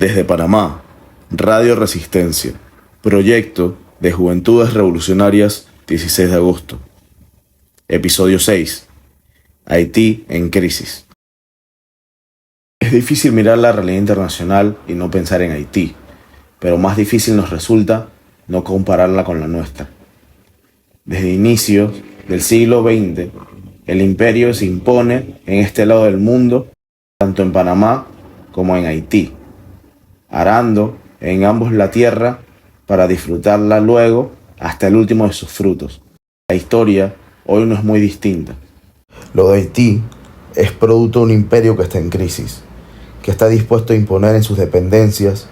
Desde Panamá, Radio Resistencia, proyecto de Juventudes Revolucionarias 16 de agosto. Episodio 6. Haití en crisis. Es difícil mirar la realidad internacional y no pensar en Haití, pero más difícil nos resulta no compararla con la nuestra. Desde inicios del siglo XX, el imperio se impone en este lado del mundo, tanto en Panamá como en Haití, arando en ambos la tierra para disfrutarla luego hasta el último de sus frutos. La historia hoy no es muy distinta. Lo de Haití es producto de un imperio que está en crisis, que está dispuesto a imponer en sus dependencias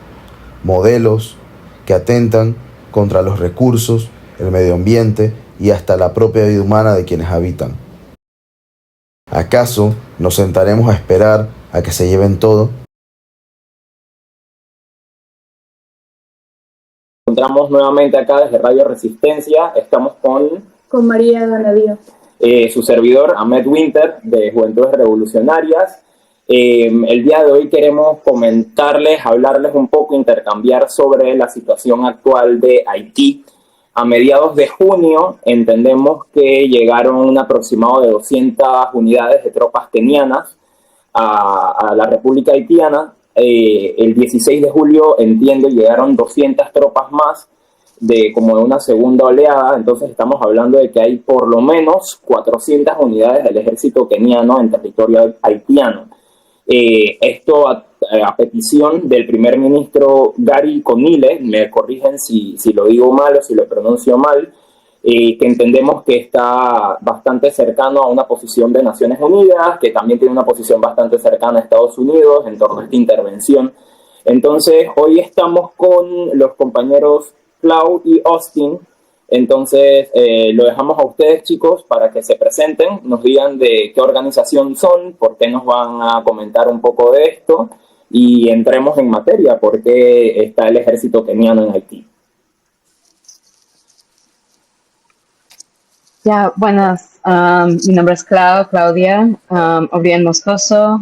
modelos que atentan contra los recursos, el medio ambiente y hasta la propia vida humana de quienes habitan. ¿Acaso nos sentaremos a esperar a que se lleven todo? Encontramos nuevamente acá desde Radio Resistencia. Estamos con María Ganadio. Su servidor, Ahmed Winter, de Juventudes Revolucionarias. El día de hoy queremos hablarles un poco, intercambiar sobre la situación actual de Haití. A mediados de junio entendemos que llegaron un aproximado de 200 unidades de tropas kenianas a la República Haitiana. El 16 de julio, entiendo, llegaron 200 tropas más como de una segunda oleada. Entonces estamos hablando de que hay por lo menos 400 unidades del ejército keniano en territorio haitiano. Esto a petición del primer ministro Gary Conille, me corrigen si lo digo mal o si lo pronuncio mal, que entendemos que está bastante cercano a una posición de Naciones Unidas, que también tiene una posición bastante cercana a Estados Unidos en torno a esta intervención. Entonces, hoy estamos con los compañeros Clau y Austin. Entonces, lo dejamos a ustedes, chicos, para que se presenten, nos digan de qué organización son, por qué nos van a comentar un poco de esto y entremos en materia, por qué está el ejército keniano en Haití. Ya, buenas. Mi nombre es Claudia O'Brien Moscoso.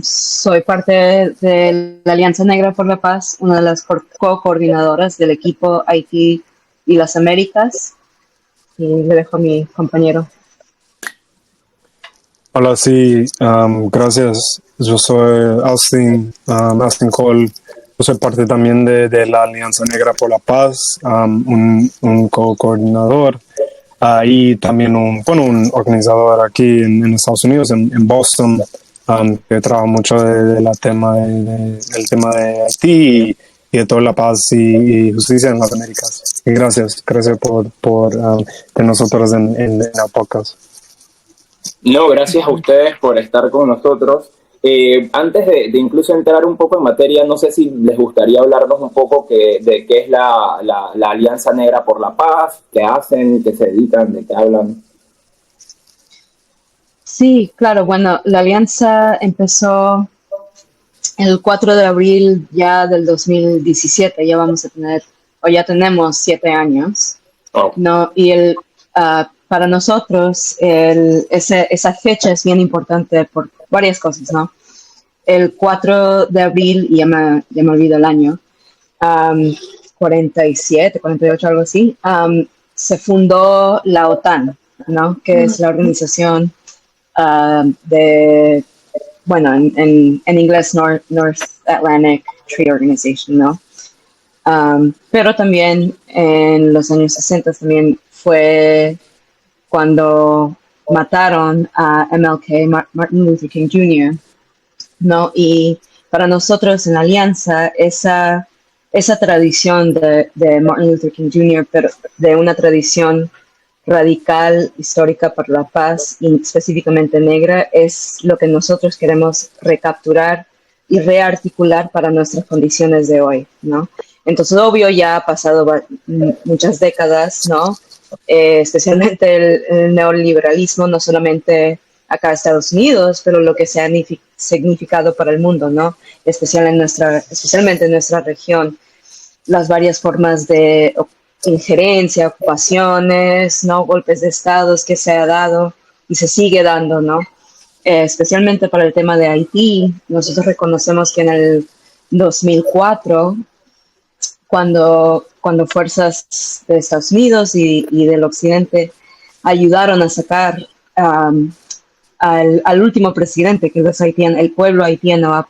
Soy parte de la Alianza Negra por la Paz, una de las co-coordinadoras del equipo Haití y las Américas. Y le dejo a mi compañero. Hola, sí, gracias. Yo soy Austin Cole. Yo soy parte también de la Alianza Negra por la Paz, un co-coordinador. Y también un organizador aquí en Estados Unidos, en Boston, que trabaja mucho del tema de Haití y de toda la paz y justicia en las Américas. Y gracias por de nosotros en la podcast. No, gracias a ustedes por estar con nosotros. Antes de incluso entrar un poco en materia, no sé si les gustaría hablarnos un poco de qué es la Alianza Negra por la Paz, qué hacen, qué se dedican, de qué hablan. Sí, claro. Bueno, la alianza empezó el 4 de abril ya del 2017. Ya vamos a tener, o ya tenemos 7 años. Oh. ¿No? Y para nosotros esa fecha es bien importante por varias cosas, ¿no? El 4 de abril, ya me olvido el año, 47, 48, algo así, se fundó la OTAN, ¿no? Que es la organización en inglés North Atlantic Treaty Organization, ¿no? Pero también en los años 60 también fue cuando mataron a MLK, Martin Luther King Jr., ¿no? Y para nosotros en la Alianza, esa tradición de Martin Luther King Jr., pero de una tradición radical, histórica por la paz y específicamente negra, es lo que nosotros queremos recapturar y rearticular para nuestras condiciones de hoy, ¿no? Entonces, obvio, ya ha pasado muchas décadas, ¿no? Especialmente el neoliberalismo, no solamente acá en Estados Unidos, pero lo que se ha significado para el mundo, ¿no? Especialmente en nuestra región, las varias formas de injerencia, ocupaciones, ¿no? Golpes de estados que se ha dado y se sigue dando, ¿no? Especialmente para el tema de Haití, nosotros reconocemos que en el 2004, cuando fuerzas de Estados Unidos y del occidente ayudaron a sacar al último presidente, que los haitianos, el pueblo haitiano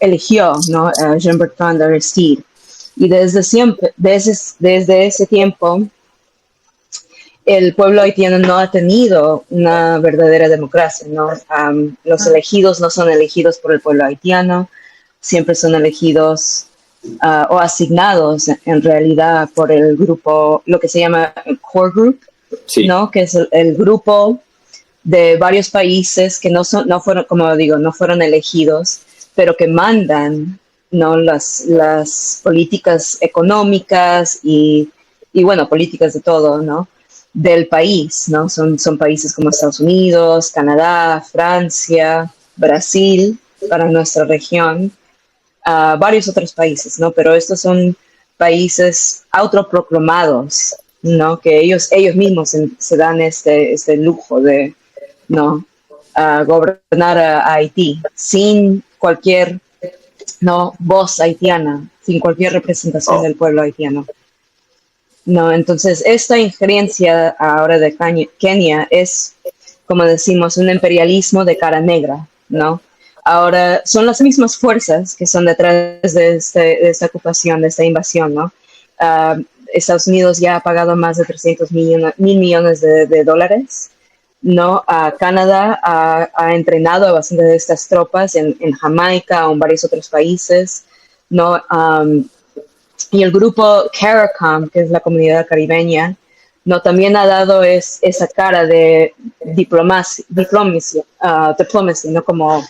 eligió, ¿no? A Jean-Bertrand Aristide. Y desde ese tiempo, el pueblo haitiano no ha tenido una verdadera democracia, ¿no? Los elegidos no son elegidos por el pueblo haitiano, siempre son elegidos o asignados en realidad por el grupo, lo que se llama el core group, sí, ¿no? Que es el grupo de varios países que no fueron, como digo, no fueron elegidos, pero que mandan, ¿no? Las políticas económicas y bueno, políticas de todo, ¿no? Del país, ¿no? Son países como Estados Unidos, Canadá, Francia, Brasil, para nuestra región, varios otros países, ¿no? Pero estos son países autoproclamados, ¿no? Que ellos mismos se dan este lujo de, ¿no? Gobernar a Haití sin cualquier, ¿no? Voz haitiana, sin cualquier representación del pueblo haitiano. No, entonces esta injerencia ahora de Kenia es, como decimos, un imperialismo de cara negra, ¿no? Ahora son las mismas fuerzas que son detrás de esta ocupación, de esta invasión, ¿no? Estados Unidos ya ha pagado más de 300 mil millones de dólares, ¿no? Canadá ha entrenado a bastantes de estas tropas en Jamaica o en varios otros países, ¿no? Y el grupo CARICOM, que es la comunidad caribeña, ¿no? También ha dado esa cara de diplomacy, ¿no? Como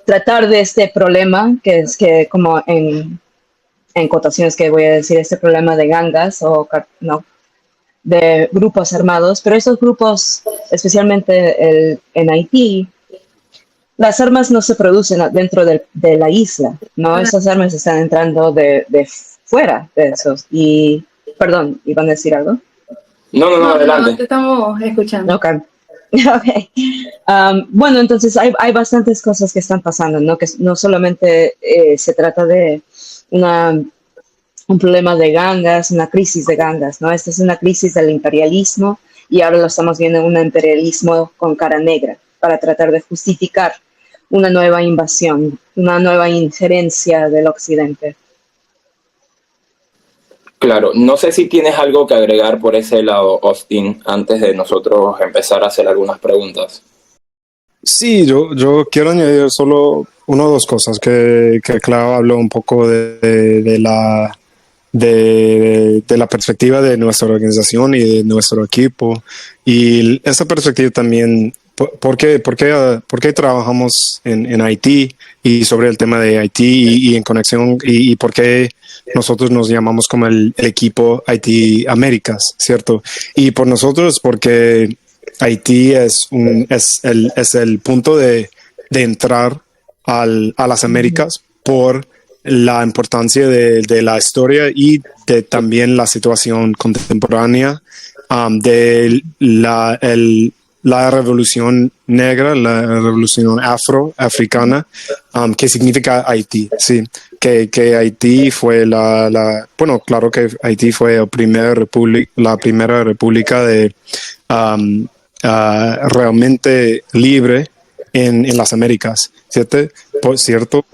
tratar de este problema, que es que como en cotaciones que voy a decir, este problema de gangas o no, de grupos armados, pero esos grupos, especialmente en Haití, las armas no se producen dentro de la isla, ¿no? Esas armas están entrando de fuera de esos. Y, perdón, ¿iban a decir algo? No, adelante. No, te estamos escuchando. Okay. Bueno, entonces hay bastantes cosas que están pasando, ¿no? Que no solamente se trata de un problema de gangas, una crisis de gangas, ¿no? Esta es una crisis del imperialismo y ahora lo estamos viendo en un imperialismo con cara negra para tratar de justificar una nueva invasión, una nueva injerencia del occidente. Claro, no sé si tienes algo que agregar por ese lado, Austin, antes de nosotros empezar a hacer algunas preguntas. Sí, yo quiero añadir solo una o dos cosas que Clau habló un poco de la perspectiva de nuestra organización y de nuestro equipo, y esa perspectiva también, ¿por qué trabajamos en Haití y sobre el tema de Haití y en conexión y por qué nosotros nos llamamos como el equipo Haití Américas, ¿cierto? Y por nosotros porque Haití es el punto de entrar a las Américas por la importancia de la historia y de también la situación contemporánea de la revolución negra, la revolución afroafricana, que significa Haití, sí, que Haití fue bueno, claro que Haití fue la primera república de realmente libre en las Américas, ¿cierto?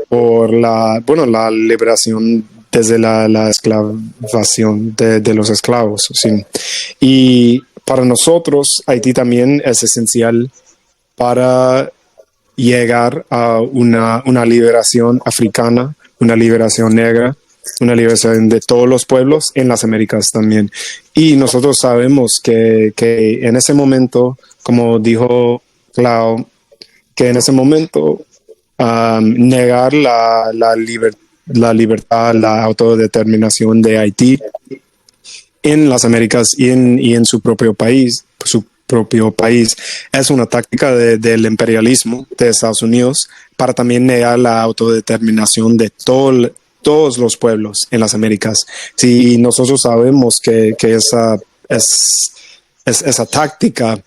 Por la liberación desde la esclavación de los esclavos, sí. Y para nosotros, Haití también es esencial para llegar a una liberación africana, una liberación negra, una liberación de todos los pueblos en las Américas también. Y nosotros sabemos que en ese momento, como dijo Clau, que en ese momento negar la libertad, la autodeterminación de Haití en las Américas y en su propio país es una táctica del imperialismo de Estados Unidos para también negar la autodeterminación de todos los pueblos en las Américas. Si nosotros sabemos que esa táctica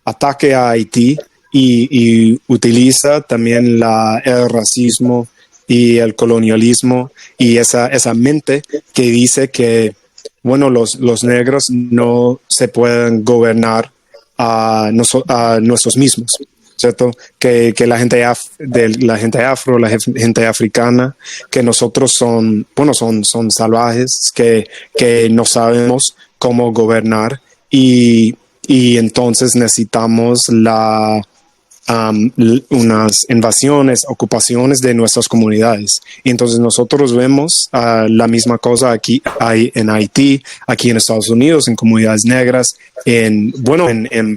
ataque a Haití y utiliza también el racismo y el colonialismo y esa mente que dice que, bueno, los negros no se pueden gobernar a nosotros mismos, ¿cierto? Que la gente la gente afro, la gente africana, que nosotros son salvajes, que no sabemos cómo gobernar y entonces necesitamos unas invasiones, ocupaciones de nuestras comunidades. Y entonces nosotros vemos la misma cosa aquí en Haití, aquí en Estados Unidos, en comunidades negras, en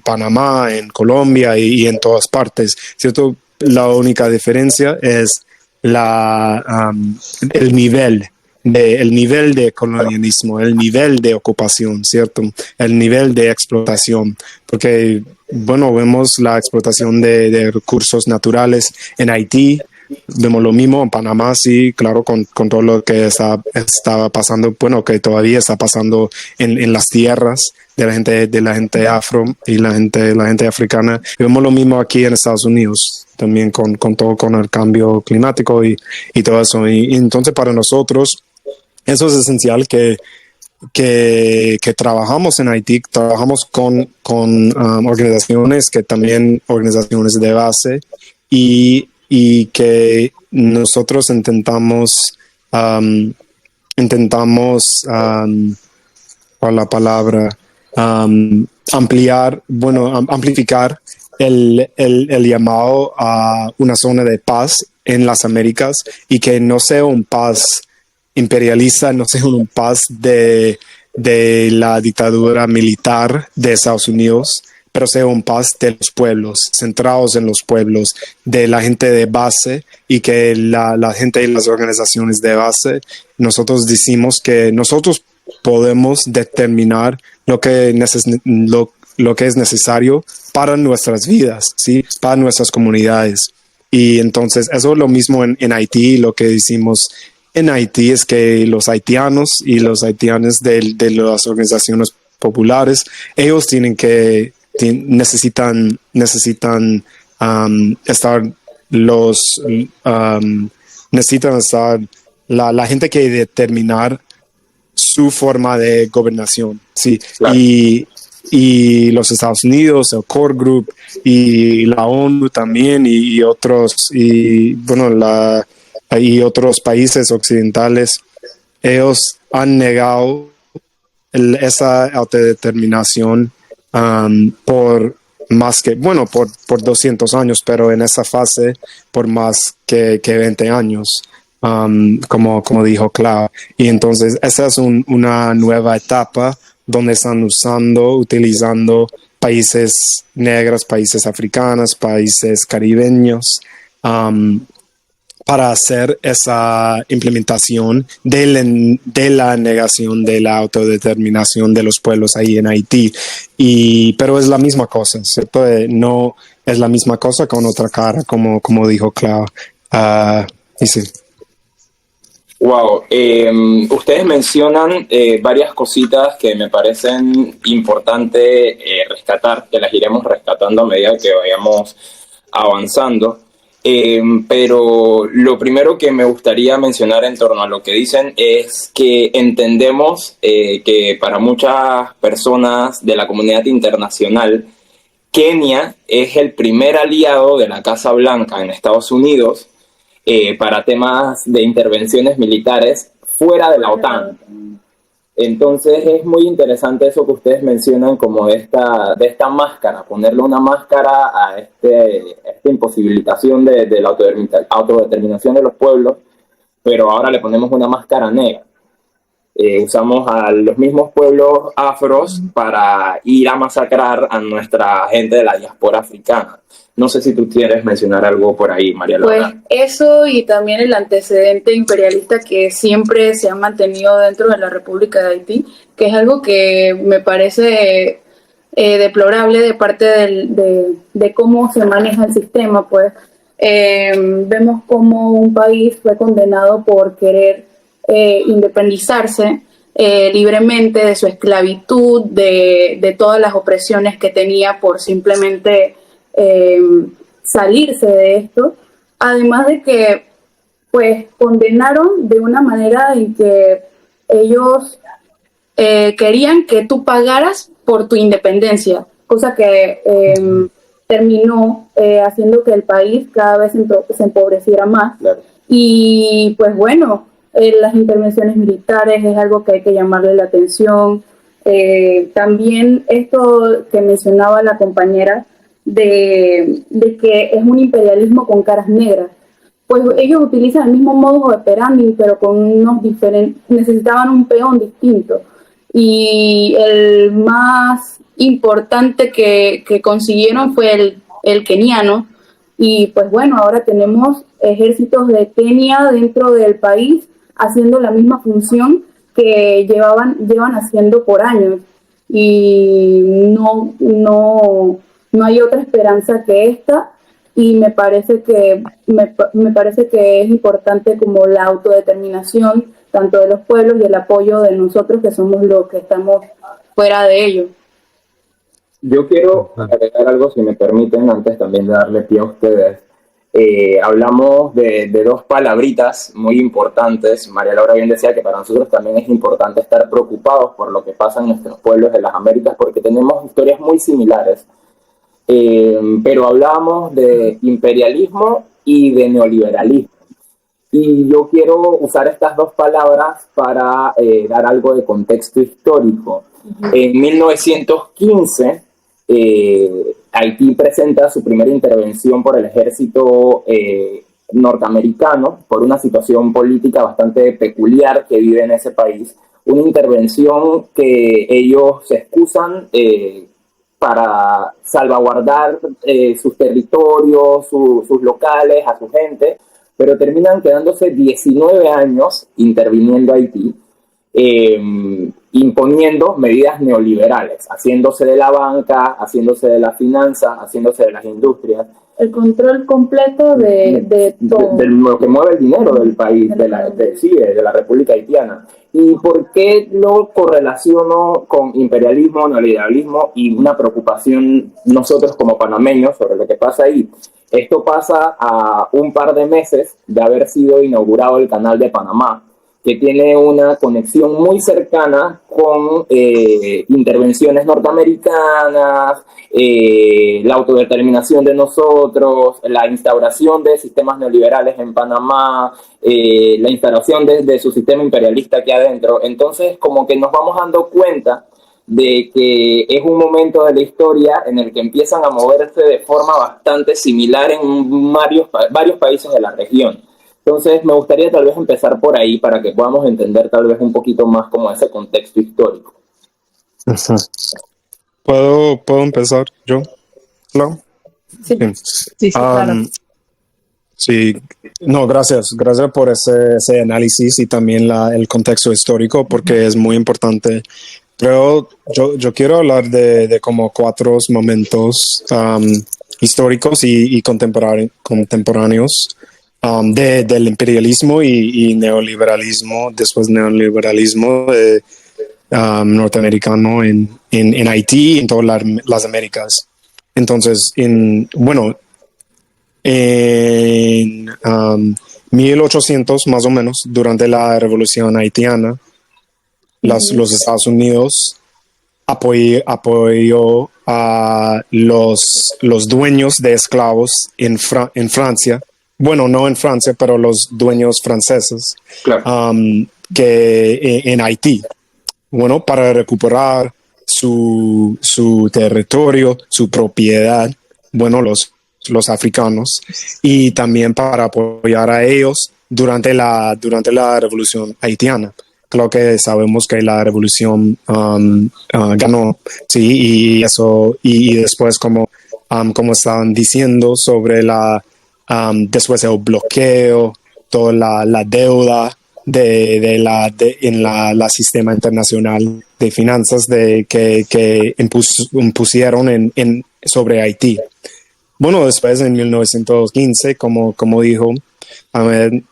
Panamá, en Colombia y en todas partes, ¿cierto? La única diferencia es el nivel de colonialismo, el nivel de ocupación, ¿cierto? El nivel de explotación, porque, bueno, vemos la explotación de recursos naturales en Haití, vemos lo mismo en Panamá, sí, claro, con todo lo que estaba pasando, bueno, que todavía está pasando en las tierras de la gente afro y la gente africana. Y vemos lo mismo aquí en Estados Unidos, también con todo, con el cambio climático y todo eso. Y entonces para nosotros, eso es esencial que trabajamos en Haití, trabajamos con organizaciones que también organizaciones de base y que nosotros intentamos ¿cuál la palabra? Amplificar el llamado a una zona de paz en las Américas y que no sea un paz imperialista, no sea un paz de la dictadura militar de Estados Unidos, pero sea un paz de los pueblos, centrados en los pueblos, de la gente de base y que la gente y las organizaciones de base, nosotros decimos que nosotros podemos determinar lo que es necesario para nuestras vidas, ¿sí? Para nuestras comunidades. Y entonces eso es lo mismo en Haití. Lo que decimos en Haití es que los haitianos y los haitianos de las organizaciones populares, ellos necesitan estar la gente que determinar su forma de gobernación, sí. Claro. Y los Estados Unidos, el Core Group y la ONU también y otros, y bueno, y otros países occidentales, ellos han negado esa autodeterminación por más que, bueno, por 200 años, pero en esa fase por más que 20 años. Como dijo Clau. Y entonces esa es una nueva etapa donde están utilizando países negros, países africanos, países caribeños, para hacer esa implementación de la negación de la autodeterminación de los pueblos ahí en Haití. Pero es la misma cosa, ¿cierto? No es la misma cosa con otra cara, como dijo Clau. Y sí. Wow, ustedes mencionan varias cositas que me parecen importantes rescatar, que las iremos rescatando a medida que vayamos avanzando. Pero lo primero que me gustaría mencionar en torno a lo que dicen es que entendemos que para muchas personas de la comunidad internacional, Kenia es el primer aliado de la Casa Blanca en Estados Unidos para temas de intervenciones militares fuera de la OTAN. Entonces es muy interesante eso que ustedes mencionan como de esta máscara, ponerle una máscara a esta imposibilitación de la autodeterminación de los pueblos, pero ahora le ponemos una máscara negra. Usamos a los mismos pueblos afros para ir a masacrar a nuestra gente de la diáspora africana. No sé si tú quieres mencionar algo por ahí, María Laura. Pues eso y también el antecedente imperialista que siempre se ha mantenido dentro de la República de Haití, que es algo que me parece deplorable de parte de cómo se maneja el sistema. Pues vemos cómo un país fue condenado por querer independizarse libremente de su esclavitud, de todas las opresiones que tenía por simplemente salirse de esto, además de que pues condenaron de una manera en que ellos querían que tú pagaras por tu independencia, cosa que terminó haciendo que el país cada vez se empobreciera más. Claro. Y pues bueno, las intervenciones militares es algo que hay que llamarle la atención. También esto que mencionaba la compañera de que es un imperialismo con caras negras. Pues ellos utilizan el mismo modus operandi, pero con unos diferentes, necesitaban un peón distinto. Y el más importante que consiguieron fue el keniano. Y pues bueno, ahora tenemos ejércitos de Kenia dentro del país haciendo la misma función que llevan haciendo por años. Y no hay otra esperanza que esta. Y me parece que es importante como la autodeterminación tanto de los pueblos y el apoyo de nosotros que somos los que estamos fuera de ello. Yo quiero agregar algo, si me permiten, antes también de darle pie a ustedes. Hablamos de dos palabritas muy importantes. María Laura bien decía que para nosotros también es importante estar preocupados por lo que pasa en nuestros pueblos de las Américas, porque tenemos historias muy similares. Pero hablábamos de imperialismo y de neoliberalismo. Y yo quiero usar estas dos palabras para dar algo de contexto histórico. En 1915, Haití presenta su primera intervención por el ejército norteamericano por una situación política bastante peculiar que vive en ese país. Una intervención que ellos se excusan para salvaguardar sus territorios, sus locales, a su gente, pero terminan quedándose 19 años interviniendo Haití, imponiendo medidas neoliberales, haciéndose de la banca, haciéndose de la finanza, haciéndose de las industrias. El control completo de todo. De lo que mueve el dinero del país, de la República Haitiana. ¿Y por qué lo correlaciono con imperialismo, neoliberalismo y una preocupación nosotros como panameños sobre lo que pasa ahí? Esto pasa a un par de meses de haber sido inaugurado el Canal de Panamá, que tiene una conexión muy cercana con intervenciones norteamericanas, la autodeterminación de nosotros, la instauración de sistemas neoliberales en Panamá, la instauración de su sistema imperialista aquí adentro. Entonces, como que nos vamos dando cuenta de que es un momento de la historia en el que empiezan a moverse de forma bastante similar en varios países de la región. Entonces, me gustaría tal vez empezar por ahí para que podamos entender tal vez un poquito más como ese contexto histórico. ¿Puedo empezar yo? ¿No? Sí, Sí, claro. Sí, no, gracias por ese análisis y también el contexto histórico, porque es muy importante. Pero yo quiero hablar de como 4 momentos históricos y contemporáneos del imperialismo y neoliberalismo, después neoliberalismo norteamericano en Haití y en todas las Américas. Entonces, en 1800 más o menos, durante la Revolución Haitiana, los Estados Unidos apoyó a los dueños de esclavos en Francia. Bueno, no en Francia, pero los dueños franceses, Claro. que en Haití, para recuperar su territorio, su propiedad, los africanos, y también para apoyar a ellos durante la Revolución Haitiana. Claro que sabemos que la revolución ganó, sí, y eso, y después como estaban diciendo sobre después el bloqueo, toda la deuda en la sistema internacional de finanzas que impusieron sobre Haití. Después en 1915, como dijo Ahmed,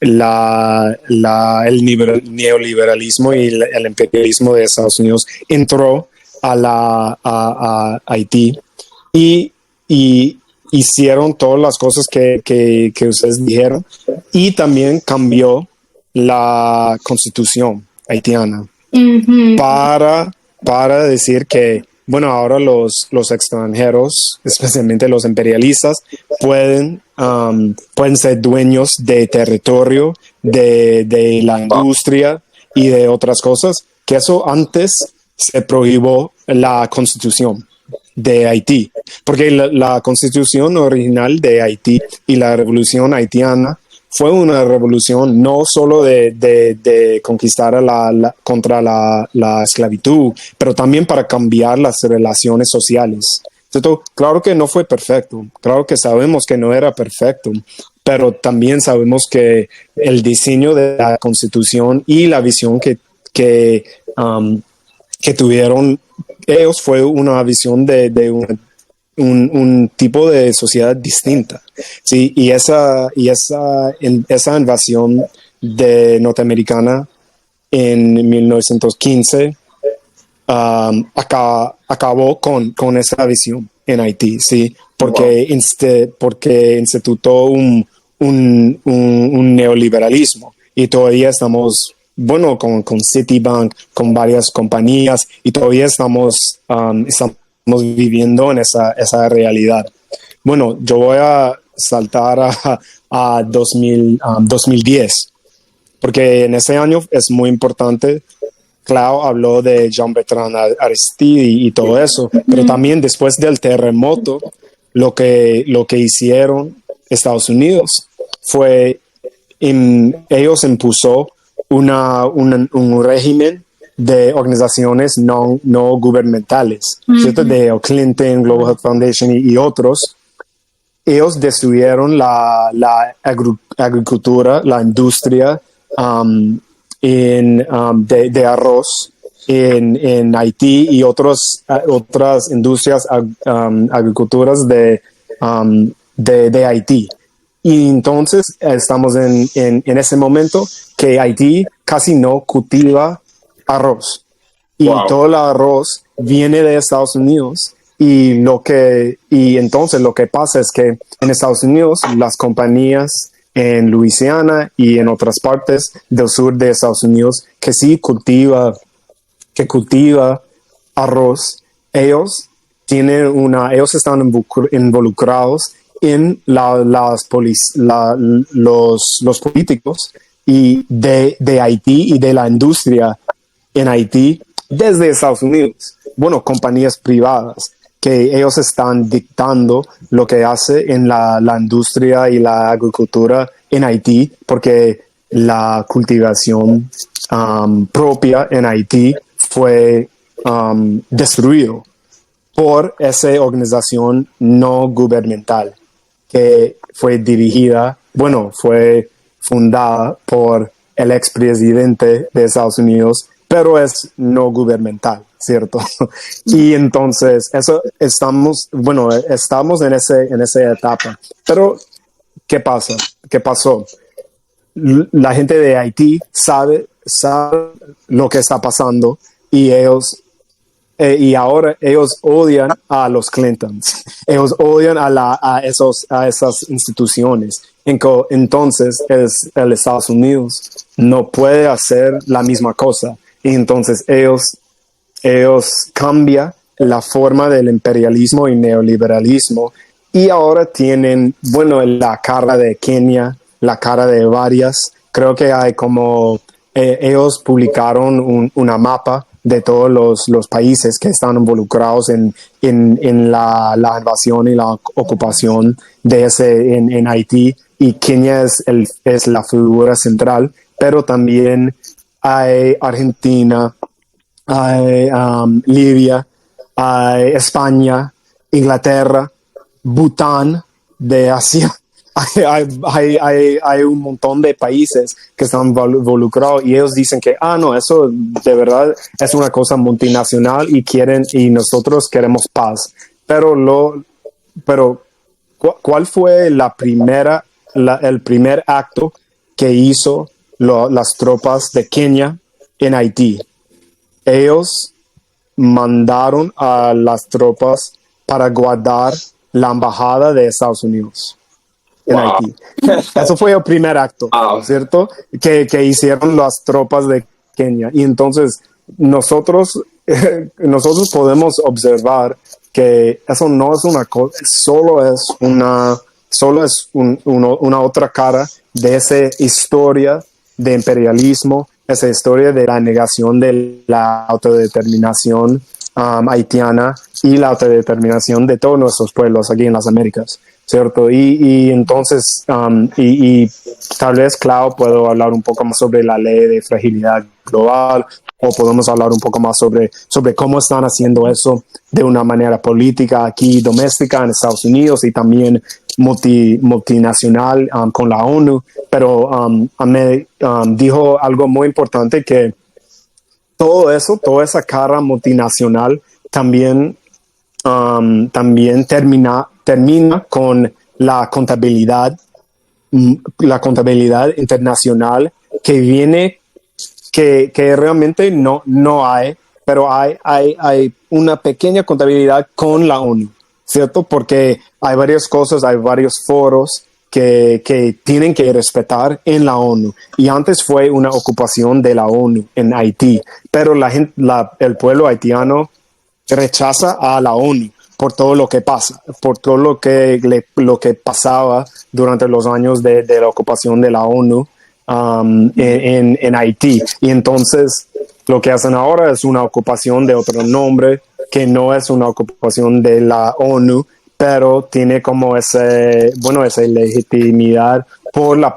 el neoliberalismo y el imperialismo de Estados Unidos entró a Haití y, y hicieron todas las cosas que ustedes dijeron, y también cambió la constitución haitiana para decir que, bueno, ahora los extranjeros, especialmente los imperialistas, pueden ser dueños de territorio, de la industria y de otras cosas, que eso antes se prohibió la constitución de Haití, porque la constitución original de Haití y la revolución haitiana fue una revolución no solo de conquistar contra la esclavitud, pero también para cambiar las relaciones sociales. Entonces, claro que no fue perfecto, claro que sabemos que no era perfecto, pero también sabemos que el diseño de la Constitución y la visión que tuvieron ellos fue una visión de un tipo de sociedad distinta. Sí, y esa invasión de norteamericana en 1915 acabó con esa visión en Haití, sí, porque institutó un neoliberalismo, y todavía estamos, bueno, con Citibank, con varias compañías, y todavía estamos viviendo en esa realidad. Bueno, yo voy a saltar a 2010, porque en ese año es muy importante. Clau habló de Jean-Bertrand Aristide y todo eso, pero también después del terremoto, lo que hicieron Estados Unidos fue, ellos impuso un régimen de organizaciones no gubernamentales, ¿cierto? De Clinton, Global Health Foundation y otros. Ellos destruyeron la agricultura, la industria de arroz en Haití, y otras industrias agriculturas de Haití. Y entonces estamos en ese momento que Haití casi no cultiva arroz. Y todo el arroz viene de Estados Unidos. Y entonces lo que pasa es que en Estados Unidos las compañías en Luisiana y en otras partes del sur de Estados Unidos que sí cultiva arroz, ellos están involucrados en los políticos y de Haití y de la industria en Haití desde Estados Unidos. Bueno, compañías privadas que ellos están dictando lo que hace en la industria y la agricultura en Haití, porque la cultivación propia en Haití fue destruido por esa organización no gubernamental que fue fue fundada por el expresidente de Estados Unidos, pero es no gubernamental, ¿cierto? Y entonces estamos en esa etapa. Pero ¿qué pasó? La gente de Haití sabe lo que está pasando, y ahora ellos odian a los Clintons. Ellos odian a esas instituciones. Entonces el Estados Unidos no puede hacer la misma cosa. Y entonces ellos cambian la forma del imperialismo y neoliberalismo, y ahora tienen, la cara de Kenia, la cara de varias. Creo que hay ellos publicaron una mapa de todos los países que están involucrados en la invasión y la ocupación en Haití, y Kenia es la figura central, pero también hay Argentina, hay Libia, hay España, Inglaterra, Bután de Asia. Hay un montón de países que están involucrados, y ellos dicen que no, eso de verdad es una cosa multinacional y nosotros queremos paz. Pero ¿cuál fue el primer acto que hizo las tropas de Kenia en Haití? Ellos mandaron a las tropas para guardar la embajada de Estados Unidos en Wow. Haití. Eso fue el primer acto, Wow. ¿cierto? Que hicieron las tropas de Kenia. Y entonces nosotros podemos observar que eso no es una cosa, solo es una otra cara de esa historia de imperialismo, esa historia de la negación de la autodeterminación haitiana y la autodeterminación de todos nuestros pueblos aquí en las Américas, ¿cierto? Y entonces, y tal vez, Clau, puedo hablar un poco más sobre la ley de fragilidad global, o podemos hablar un poco más sobre cómo están haciendo eso de una manera política aquí doméstica en Estados Unidos y también multinacional con la ONU. Pero me dijo algo muy importante, que todo eso, toda esa cara multinacional también termina con la contabilidad internacional que viene, que realmente no hay, pero hay una pequeña contabilidad con la ONU, ¿cierto? Porque hay varias cosas, hay varios foros que tienen que respetar en la ONU. Y antes fue una ocupación de la ONU en Haití, pero el pueblo haitiano rechaza a la ONU por todo lo que pasa, por todo lo que pasaba durante los años de la ocupación de la ONU en Haití. Y entonces lo que hacen ahora es una ocupación de otro nombre, que no es una ocupación de la ONU, pero tiene como esa legitimidad por la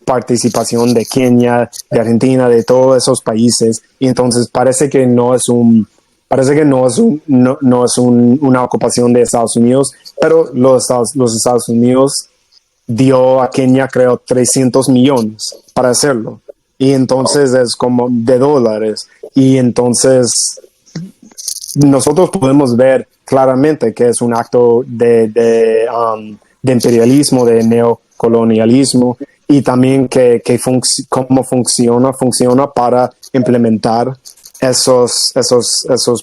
participación de Kenia, de Argentina, de todos esos países. Y entonces parece que no es una ocupación de Estados Unidos, pero los Estados Unidos dio a Kenia, creo, 300 millones para hacerlo. Y entonces es como de dólares. Y entonces nosotros podemos ver claramente que es un acto de imperialismo, de neocolonialismo, y también cómo funciona para implementar esos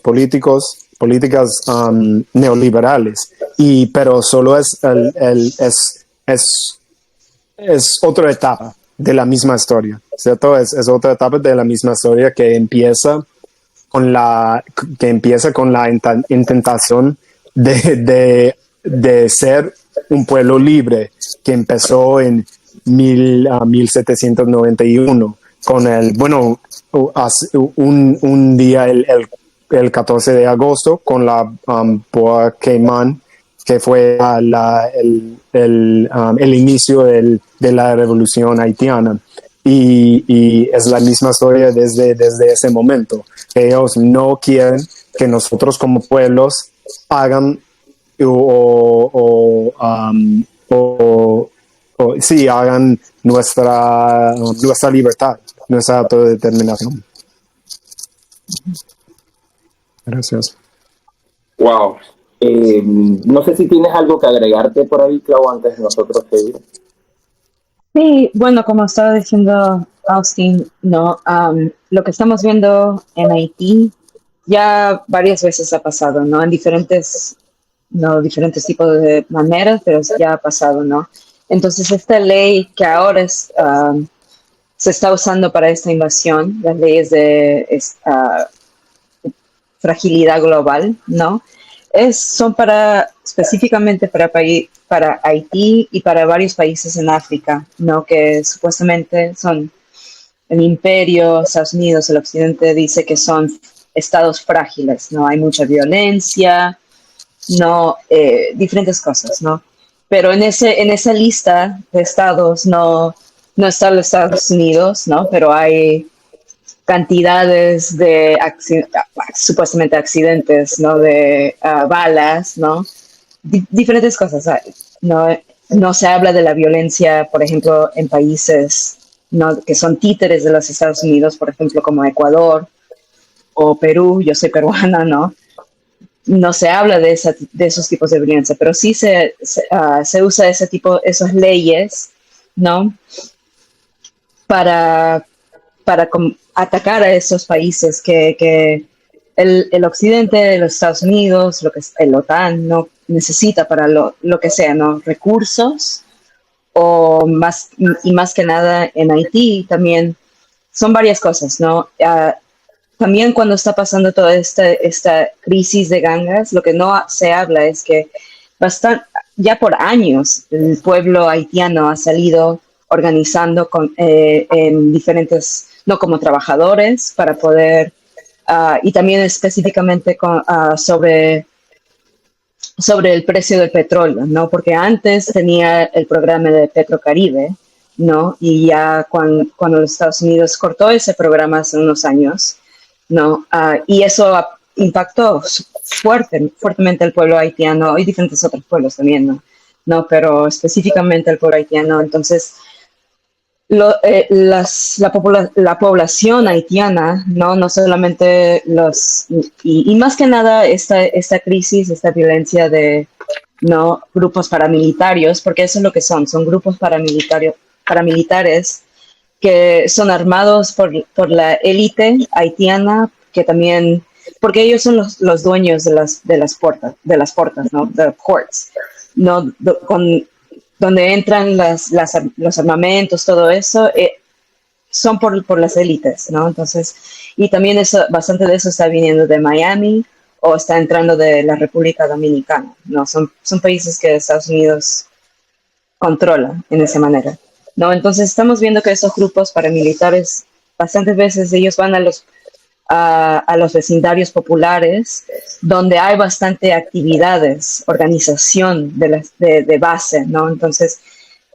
políticas neoliberales. Pero solo es otra etapa de la misma historia, ¿cierto? Es otra etapa de la misma historia que empieza con la intentación de ser un pueblo libre, que empezó en 1791 con un día el 14 de agosto con la Boa Caimán, que fue el inicio de la revolución haitiana. Y es la misma historia desde ese momento. Ellos no quieren que nosotros como pueblos hagan hagan nuestra libertad, nuestra autodeterminación. Gracias. Wow. No sé si tienes algo que agregarte por ahí, Clau, antes de nosotros seguir. Sí, bueno, como estaba diciendo Austin, no, lo que estamos viendo en Haití ya varias veces ha pasado, ¿no? En diferentes tipos de maneras, pero ya ha pasado, ¿no? Entonces esta ley que ahora se está usando para esta invasión, las leyes de fragilidad global, ¿no? Son específicamente para Haití y para varios países en África, ¿no? Que supuestamente son el imperio, Estados Unidos, el occidente dice que son estados frágiles, ¿no? Hay mucha violencia, ¿no? Diferentes cosas, ¿no? Pero en esa lista de estados no están los Estados Unidos, ¿no? Pero hay cantidades de supuestamente accidentes, ¿no? De balas, ¿no? Diferentes cosas. No se habla de la violencia, por ejemplo, en países, ¿no? Que son títeres de los Estados Unidos, por ejemplo, como Ecuador o Perú. Yo soy peruana, ¿no? No se habla de esos tipos de violencia, pero sí se usa esas leyes, ¿no? Para atacar a esos países que el occidente, los Estados Unidos, lo que es el OTAN, ¿no? Necesita para lo que sea, ¿no? Recursos o más, y más que nada en Haití también son varias cosas, ¿no? También cuando está pasando toda esta crisis de gangas, lo que no se habla es que ya por años el pueblo haitiano ha salido organizando en diferentes, no como trabajadores, para poder, y también específicamente sobre el precio del petróleo, ¿no? Porque antes tenía el programa de Petrocaribe, ¿no? Y ya cuando los Estados Unidos cortó ese programa hace unos años, ¿no? Y eso impactó fuertemente al pueblo haitiano y diferentes otros pueblos también, ¿no? No, pero específicamente al pueblo haitiano. Entonces, la población haitiana, no solamente y más que nada esta crisis, esta violencia de no grupos paramilitares, porque eso es lo que son grupos paramilitares que son armados por la élite haitiana, que también, porque ellos son los dueños de las portas, ¿no? The ports, ¿no? Donde entran los armamentos, todo eso, son por las élites, ¿no? Entonces, y también bastante de eso está viniendo de Miami o está entrando de la República Dominicana, ¿no? Son países que Estados Unidos controla en esa manera, ¿no? Entonces estamos viendo que esos grupos paramilitares, bastantes veces ellos van a los vecindarios populares, donde hay bastante actividades, organización de base, ¿no? Entonces,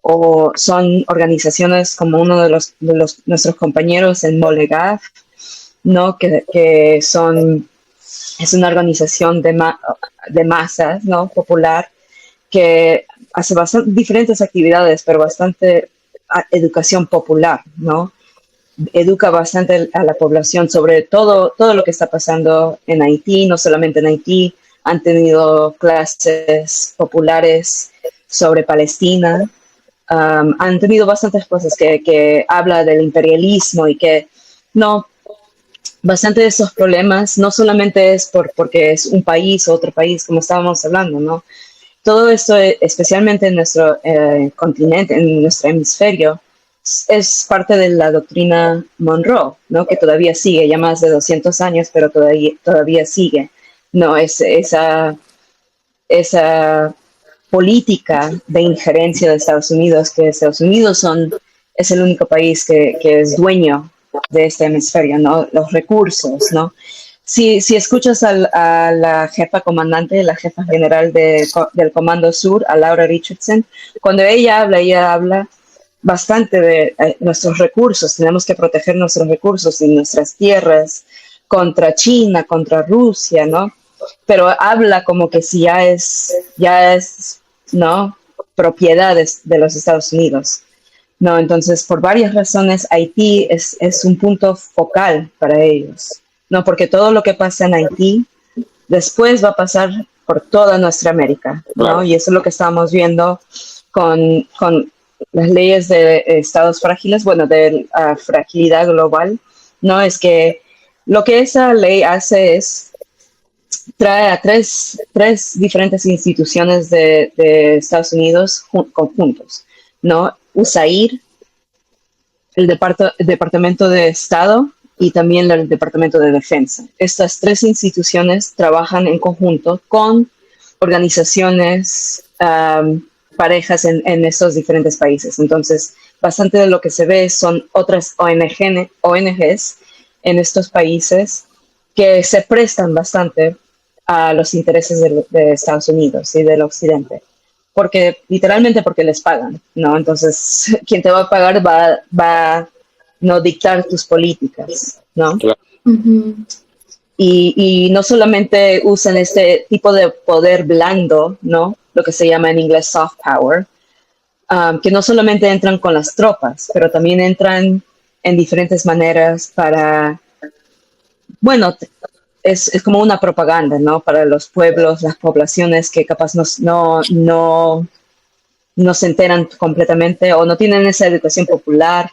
o son organizaciones como uno de nuestros compañeros en Molegaf, ¿no? Que es una organización de masas, ¿no? Popular, que hace diferentes actividades, pero bastante educación popular, ¿no? Educa bastante a la población sobre todo lo que está pasando en Haití, no solamente en Haití, han tenido clases populares sobre Palestina, han tenido bastantes cosas que habla del imperialismo y que no, bastante de esos problemas no solamente es porque es un país o otro país, como estábamos hablando, ¿no? Todo esto, especialmente en nuestro continente, en nuestro hemisferio, es parte de la doctrina Monroe, ¿no? Que todavía sigue, ya más de 200 años, pero todavía sigue, ¿no? Esa política de injerencia de Estados Unidos, que Estados Unidos es el único país que es dueño de este hemisferio, ¿no? Los recursos, ¿no? Si escuchas a la jefa comandante, la jefa general del Comando Sur, a Laura Richardson, cuando ella habla bastante de nuestros recursos, tenemos que proteger nuestros recursos y nuestras tierras contra China, contra Rusia, ¿no? Pero habla como que si ya es, ¿no? Propiedades de los Estados Unidos, ¿no? Entonces, por varias razones, Haití es un punto focal para ellos, ¿no? Porque todo lo que pasa en Haití después va a pasar por toda nuestra América, ¿no? Claro. Y eso es lo que estamos viendo con las leyes de estados frágiles, bueno, de fragilidad global, ¿no? Es que lo que esa ley hace es trae a tres diferentes instituciones de Estados Unidos conjuntos, ¿no? USAID, el Departamento de Estado y también el Departamento de Defensa. Estas tres instituciones trabajan en conjunto con organizaciones, parejas en estos diferentes países. Entonces, bastante de lo que se ve son otras ONGs en estos países que se prestan bastante a los intereses de Estados Unidos y del occidente. Literalmente porque les pagan, ¿no? Entonces, quien te va a pagar va a no dictar tus políticas, ¿no? Claro. Uh-huh. Y no solamente usan este tipo de poder blando, ¿no? Lo que se llama en inglés soft power, que no solamente entran con las tropas, pero también entran en diferentes maneras para, bueno, es como una propaganda, ¿no? Para los pueblos, las poblaciones que capaz no se enteran completamente o no tienen esa educación popular,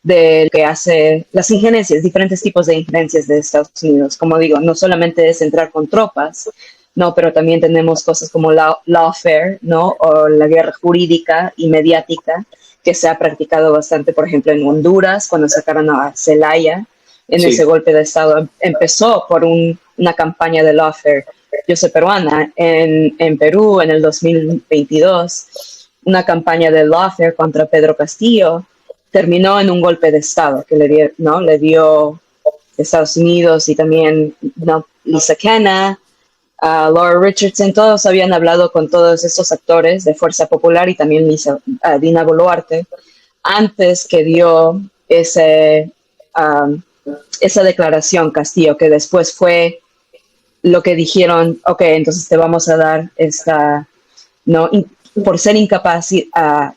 de que hace las injerencias, diferentes tipos de injerencias de Estados Unidos. Como digo, no solamente es entrar con tropas, no, pero también tenemos cosas como lawfare, ¿no? O la guerra jurídica y mediática que se ha practicado bastante, por ejemplo, en Honduras, cuando sacaron a Zelaya en ese golpe de Estado. Empezó por una campaña de lawfare. Yo soy peruana. En Perú, en el 2022, una campaña de lawfare contra Pedro Castillo terminó en un golpe de Estado que le dio Estados Unidos y también Lisa Kenna, Laura Richardson, todos habían hablado con todos estos actores de Fuerza Popular y también Dina Boluarte antes que dio esa declaración Castillo, que después fue lo que dijeron, ok, entonces te vamos a dar esta, por ser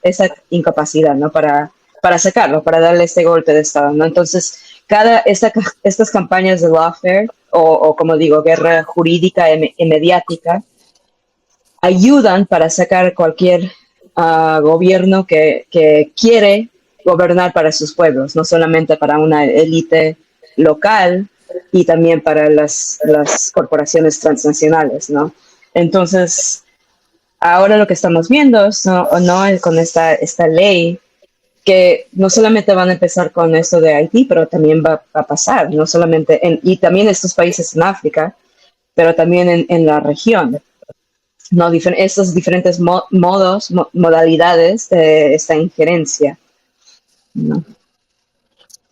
esa incapacidad, ¿no? Para sacarlo, para darle este golpe de Estado, ¿no? Entonces, estas campañas de lawfare o como digo, guerra jurídica y mediática ayudan para sacar cualquier gobierno que quiere gobernar para sus pueblos, no solamente para una élite local y también para las corporaciones transnacionales, ¿no? Entonces, ahora lo que estamos viendo con esta ley, que no solamente van a empezar con esto de Haití, pero también va a pasar, no solamente y también estos países en África, pero también en la región, ¿no? Estos diferentes modalidades de esta injerencia, ¿no?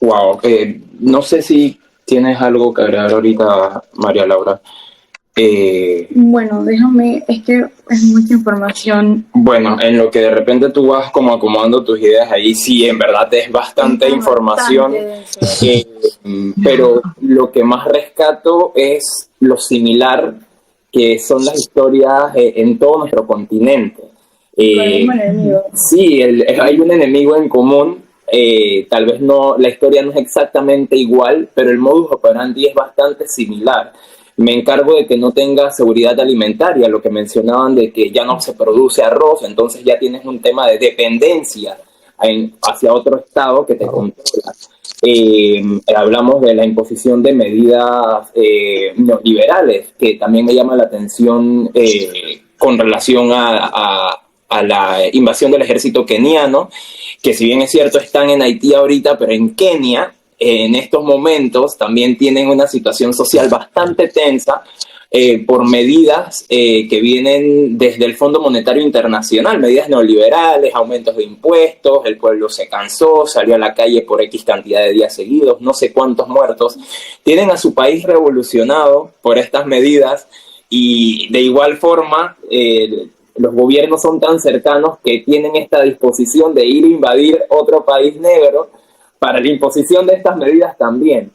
Wow, no sé si tienes algo que agregar ahorita, María Laura. Bueno, déjame, es que es mucha información. Bueno, en lo que de repente tú vas como acomodando tus ideas ahí, sí, en verdad es bastante información, pero lo que más rescato es lo similar que son las historias en todo nuestro continente. Sí, hay un enemigo en común. Tal vez no, la historia no es exactamente igual, pero el modus operandi es bastante similar. Me encargo de que no tenga seguridad alimentaria, lo que mencionaban de que ya no se produce arroz, entonces ya tienes un tema de dependencia hacia otro estado que te controla. Hablamos de la imposición de medidas neoliberales, que también me llama la atención con relación a la invasión del ejército keniano, que si bien es cierto están en Haití ahorita, pero en Kenia en estos momentos también tienen una situación social bastante tensa por medidas que vienen desde el Fondo Monetario Internacional, medidas neoliberales, aumentos de impuestos, el pueblo se cansó, salió a la calle por X cantidad de días seguidos, no sé cuántos muertos. Tienen a su país revolucionado por estas medidas y de igual forma los gobiernos son tan cercanos que tienen esta disposición de ir a invadir otro país negro para la imposición de estas medidas también.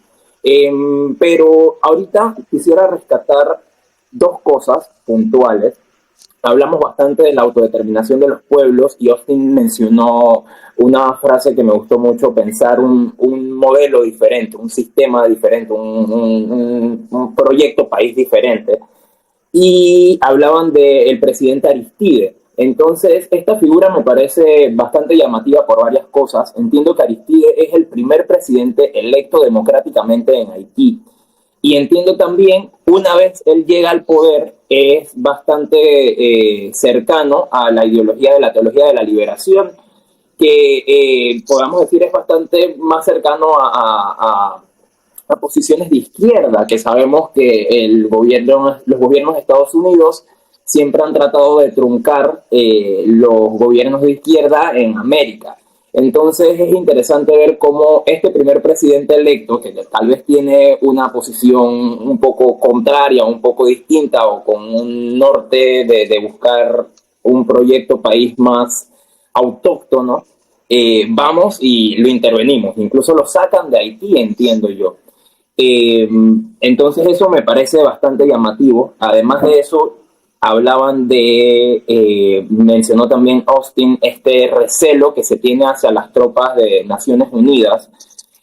Pero ahorita quisiera rescatar dos cosas puntuales. Hablamos bastante de la autodeterminación de los pueblos y Austin mencionó una frase que me gustó mucho, pensar un modelo diferente, un sistema diferente, un proyecto país diferente. Y hablaban del presidente Aristide. Entonces, esta figura me parece bastante llamativa por varias cosas. Entiendo que Aristide es el primer presidente electo democráticamente en Haití. Y entiendo también, una vez él llega al poder, es bastante cercano a la ideología de la teología de la liberación, que podamos decir es bastante más cercano a posiciones de izquierda, que sabemos que los gobiernos de Estados Unidos siempre han tratado de truncar los gobiernos de izquierda en América. Entonces es interesante ver cómo este primer presidente electo, que tal vez tiene una posición un poco contraria, un poco distinta o con un norte de buscar un proyecto país más autóctono, vamos y lo intervenimos. Incluso lo sacan de Haití, entiendo yo. Entonces eso me parece bastante llamativo. Además de eso, hablaban mencionó también Austin, este recelo que se tiene hacia las tropas de Naciones Unidas,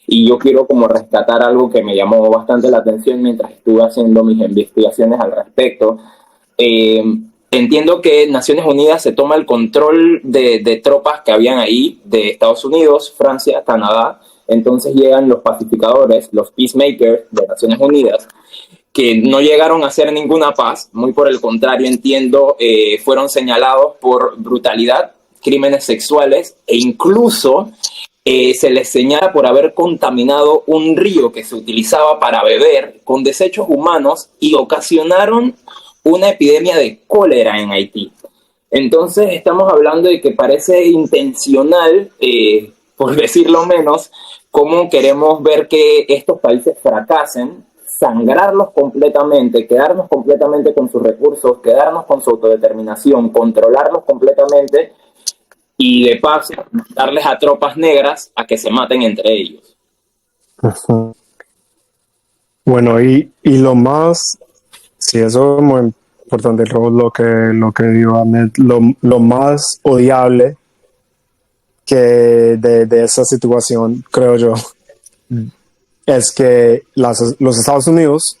y yo quiero como rescatar algo que me llamó bastante la atención mientras estuve haciendo mis investigaciones al respecto. Entiendo que Naciones Unidas se toma el control de tropas que habían ahí, de Estados Unidos, Francia, Canadá, Entonces llegan los pacificadores, los peacemakers de Naciones Unidas, que no llegaron a hacer ninguna paz, muy por el contrario, entiendo, fueron señalados por brutalidad, crímenes sexuales e incluso se les señala por haber contaminado un río que se utilizaba para beber con desechos humanos y ocasionaron una epidemia de cólera en Haití. Entonces estamos hablando de que parece intencional, por decirlo menos, cómo queremos ver que estos países fracasen, sangrarlos completamente, quedarnos completamente con sus recursos, quedarnos con su autodeterminación, controlarlos completamente y de paso darles a tropas negras a que se maten entre ellos. Ujú. Bueno, y lo más, sí, eso es muy importante, lo que digo, Ahmed, lo más odiable que de esa situación, creo yo, es que los Estados Unidos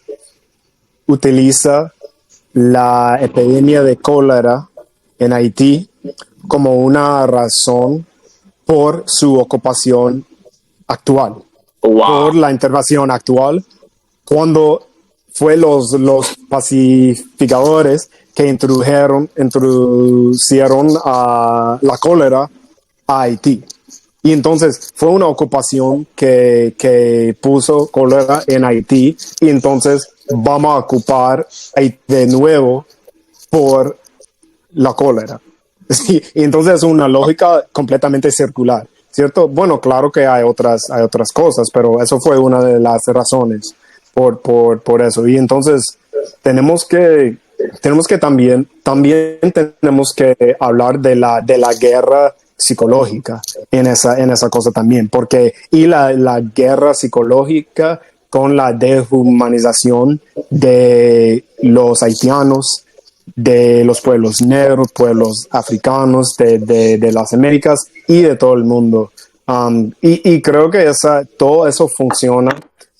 utiliza la epidemia de cólera en Haití como una razón por su ocupación actual, por la intervención actual, cuando fue los pacificadores que introducieron a la cólera a Haití. Y entonces fue una ocupación que puso cólera en Haití y entonces vamos a ocupar Haití de nuevo por la cólera. Sí, y entonces es una lógica completamente circular, ¿cierto? Bueno, claro que hay otras cosas, pero eso fue una de las razones por eso. Y entonces tenemos que también tenemos que hablar de la guerra psicológica en esa cosa también, porque la guerra psicológica con la deshumanización de los haitianos, de los pueblos negros, pueblos africanos, de las Américas y de todo el mundo. Y creo que todo eso funciona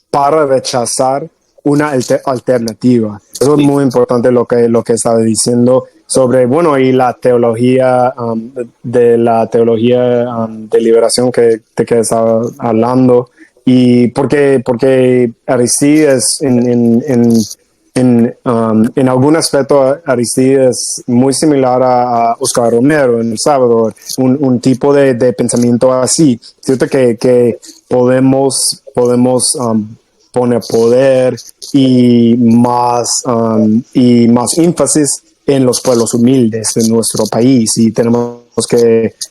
para rechazar una alternativa. Eso es muy importante lo que estaba diciendo sobre, bueno, y la teología de liberación que estaba hablando. Y porque Aristides en algún aspecto Aristides es muy similar a Oscar Romero en El Salvador, un tipo de pensamiento así, cierto que podemos poner poder y más énfasis en los pueblos humildes de nuestro país, y tenemos que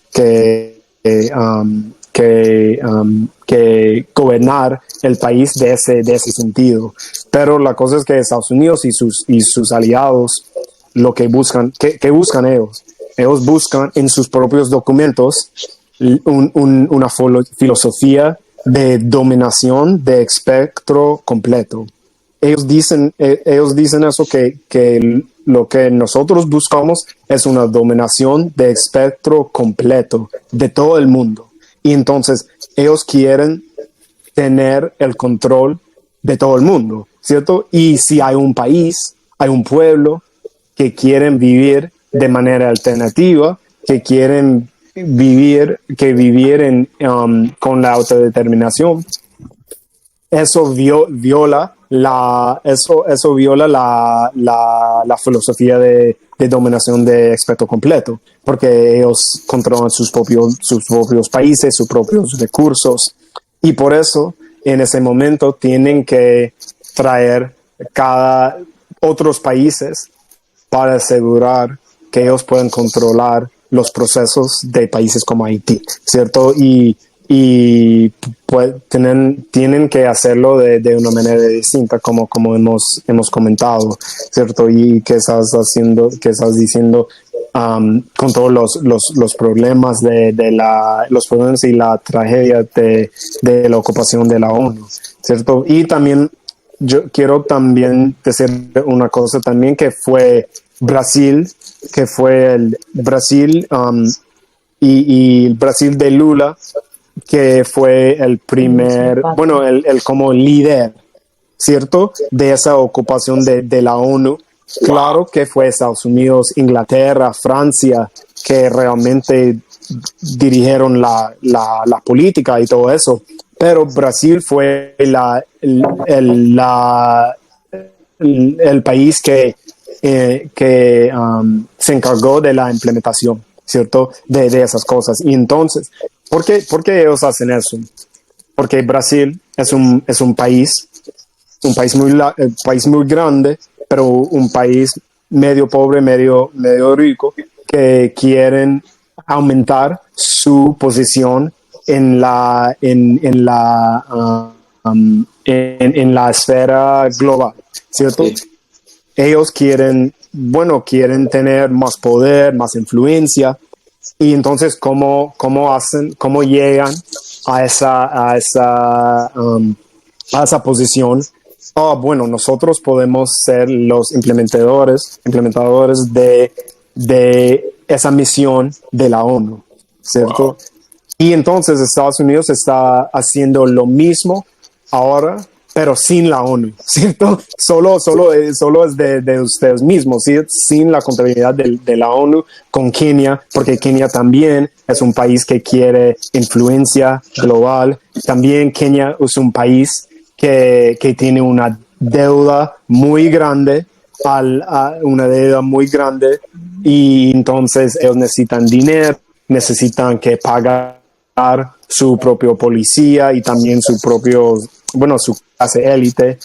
gobernar el país de ese sentido. Pero la cosa es que Estados Unidos y sus aliados, lo que buscan, ¿qué buscan ellos? Ellos buscan en sus propios documentos una filosofía de dominación de espectro completo. Ellos dicen eso, que lo que nosotros buscamos es una dominación de espectro completo de todo el mundo. Y entonces ellos quieren tener el control de todo el mundo, ¿cierto? Y si hay un país, hay un pueblo que quieren vivir de manera alternativa, que quieren vivir con la autodeterminación, eso viola la filosofía de dominación de espectro completo, porque ellos controlan sus propios países, sus propios recursos, y por eso en ese momento tienen que traer otros países para asegurar que ellos pueden controlar los procesos de países como Haití, ¿cierto? Y pues, tienen que hacerlo de una manera distinta, como hemos comentado, ¿cierto? Y que estás diciendo con todos los problemas los problemas y la tragedia de la ocupación de la ONU, ¿cierto? Y también yo quiero también decir una cosa también, que fue Brasil, el Brasil y el Brasil de Lula, que fue el primer, bueno, el como líder, ¿cierto?, de esa ocupación de la ONU. Claro que fue Estados Unidos, Inglaterra, Francia, que realmente dirigieron la política y todo eso, pero Brasil fue el país que se encargó de la implementación, ¿cierto? De esas cosas. Y entonces, ¿por qué ellos hacen eso? Porque Brasil es un país muy grande, pero un país medio pobre, medio rico, que quieren aumentar su posición en la esfera global, ¿cierto? Sí. Ellos quieren tener más poder, más influencia, y entonces cómo llegan a esa posición. Nosotros podemos ser los implementadores de esa misión de la ONU, ¿cierto? Wow. Y entonces Estados Unidos está haciendo lo mismo ahora, pero sin la ONU, ¿cierto? Solo es de ustedes mismos, ¿sí? Sin la contabilidad de la ONU con Kenia, porque Kenia también es un país que quiere influencia global. También Kenia es un país que tiene una deuda muy grande, y entonces ellos necesitan dinero, necesitan que pagar su propio policía y también su clase élite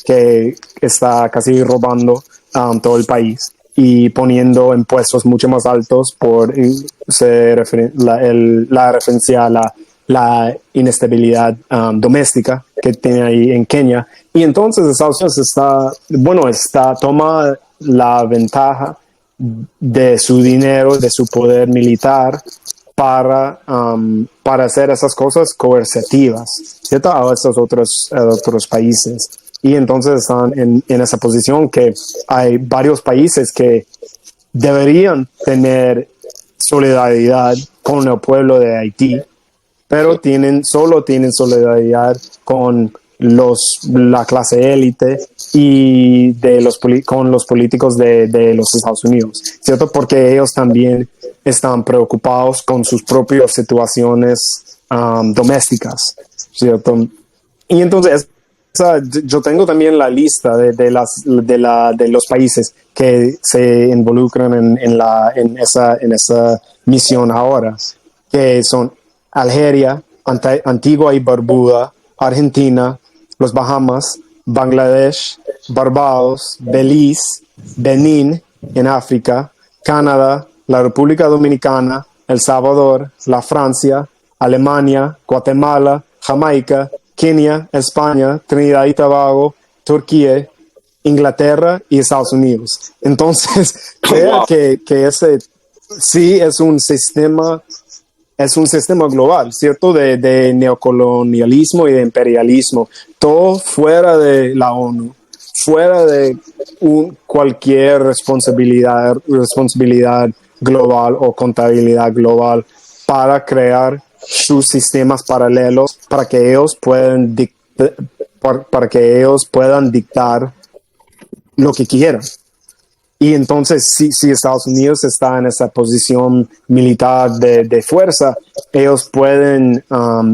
que está casi robando todo el país y poniendo impuestos mucho más altos por la referencia a la inestabilidad doméstica que tiene ahí en Kenia. Y entonces Estados Unidos toma la ventaja de su dinero, de su poder militar para hacer esas cosas coercitivas, ¿cierto? A estos otros países. Y entonces están en esa posición que hay varios países que deberían tener solidaridad con el pueblo de Haití, pero solo tienen solidaridad con la clase élite y con los políticos de los Estados Unidos, ¿cierto? Porque ellos también están preocupados con sus propias situaciones domésticas, ¿cierto? Y entonces yo tengo también la lista de los países que se involucran en esa misión ahora, que son Algeria, Antigua y Barbuda, Argentina, los Bahamas, Bangladesh, Barbados, Belice, Benín en África, Canadá, la República Dominicana, El Salvador, la Francia, Alemania, Guatemala, Jamaica, Kenia, España, Trinidad y Tobago, Turquía, Inglaterra y Estados Unidos. Entonces, vea que ese sí es un sistema global, ¿cierto? De neocolonialismo y de imperialismo. Todo fuera de la ONU, fuera de cualquier responsabilidad global o contabilidad global para crear sus sistemas paralelos para que ellos puedan dictar lo que quieran. Y entonces, si Estados Unidos está en esa posición militar de fuerza, ellos pueden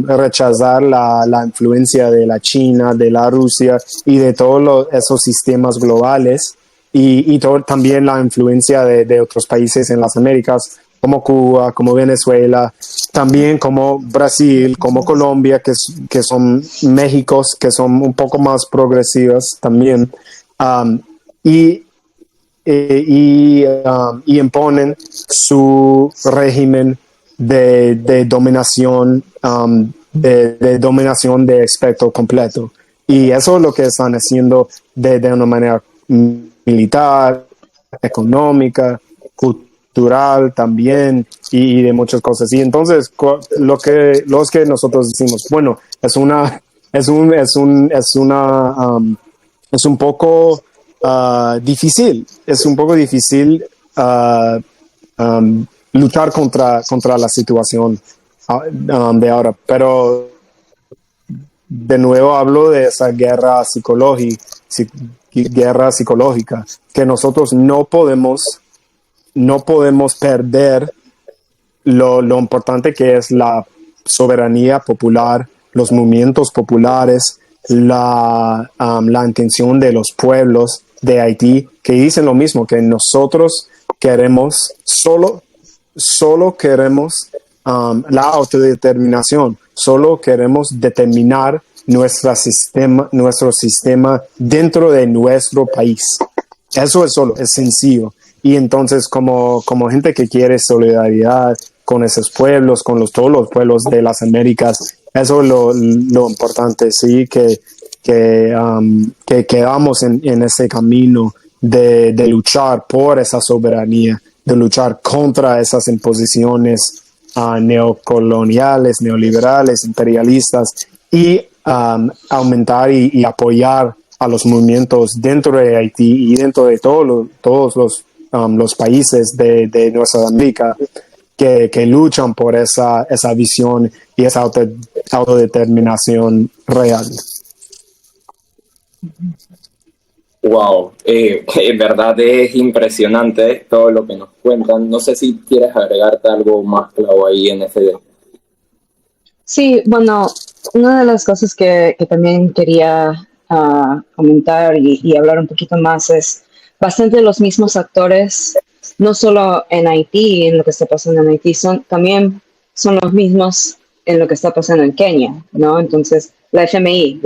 rechazar la influencia de la China, de la Rusia y de todos esos sistemas globales y también la influencia de otros países en las Américas, como Cuba, como Venezuela, también como Brasil, como Colombia, que son Méxicos, que son un poco más progresivas también. Y imponen su régimen de dominación, de dominación de espectro completo. Y eso es lo que están haciendo de una manera militar, económica, cultural también, y de muchas cosas. Y entonces los que nosotros decimos, bueno, es un poco difícil. Es un poco difícil luchar contra la situación de ahora. Pero de nuevo hablo de esa guerra psicológica, que nosotros no podemos perder lo importante que es la soberanía popular, los movimientos populares, la intención de los pueblos de Haití, que dicen lo mismo, que nosotros queremos solo queremos la autodeterminación, solo queremos determinar nuestro sistema dentro de nuestro país. Eso es solo, es sencillo. Y entonces como gente que quiere solidaridad con esos pueblos, con todos los pueblos de las Américas, eso es lo importante, sí, que quedamos en ese camino de luchar por esa soberanía, de luchar contra esas imposiciones neocoloniales, neoliberales, imperialistas, y aumentar y apoyar a los movimientos dentro de Haití y dentro de todos los países de nuestra América que luchan por esa visión y esa autodeterminación real. Wow, en verdad es impresionante todo lo que nos cuentan. No sé si quieres agregarte algo más, Clau, ahí en ese. Sí, bueno, una de las cosas que también quería comentar y hablar un poquito más es bastante los mismos actores, no solo en Haití, en lo que está pasando en Haití, también son los mismos en lo que está pasando en Kenia, ¿no? Entonces, la FMI,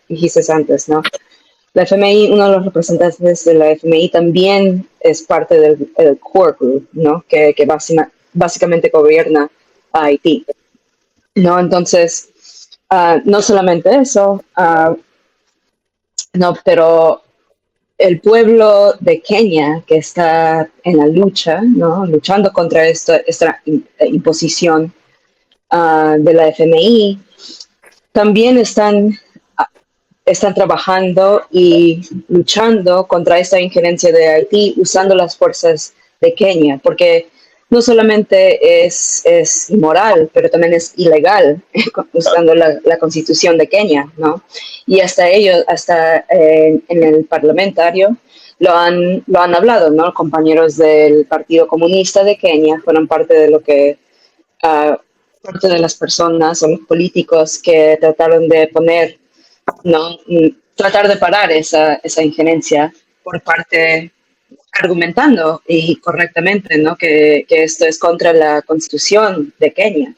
dijiste antes, ¿no? La FMI, uno de los representantes de la FMI también es parte del core group, ¿no? Que básicamente gobierna a Haití, ¿no? Entonces, no solamente eso, no, pero el pueblo de Kenia que está en la lucha, ¿no? Luchando contra esta imposición de la FMI, también están trabajando y luchando contra esta injerencia de Haití usando las fuerzas de Kenia, porque no solamente es inmoral, pero también es ilegal usando la constitución de Kenia, ¿no? Y hasta ellos, en el parlamentario, lo han hablado, ¿no? Compañeros del Partido Comunista de Kenia fueron parte de lo que, parte de las personas o los políticos que trataron de poner, ¿no? Tratar de parar esa injerencia por parte, argumentando y correctamente, ¿no? Que esto es contra la constitución de Kenia.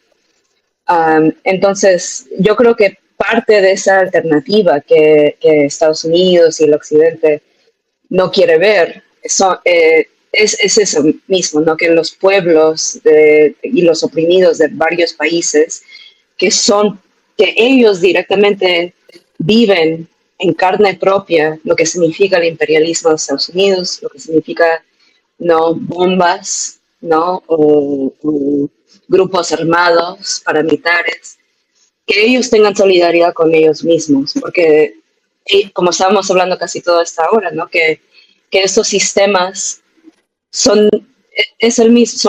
Entonces, yo creo que parte de esa alternativa que Estados Unidos y el Occidente no quiere ver es eso mismo, ¿no? Que los pueblos y los oprimidos de varios países que ellos directamente viven en carne propia lo que significa el imperialismo de Estados Unidos, lo que significa, ¿no? Bombas, ¿no? O grupos armados, paramilitares, que ellos tengan solidaridad con ellos mismos, porque como estábamos hablando casi toda esta hora, ¿no? Que estos sistemas son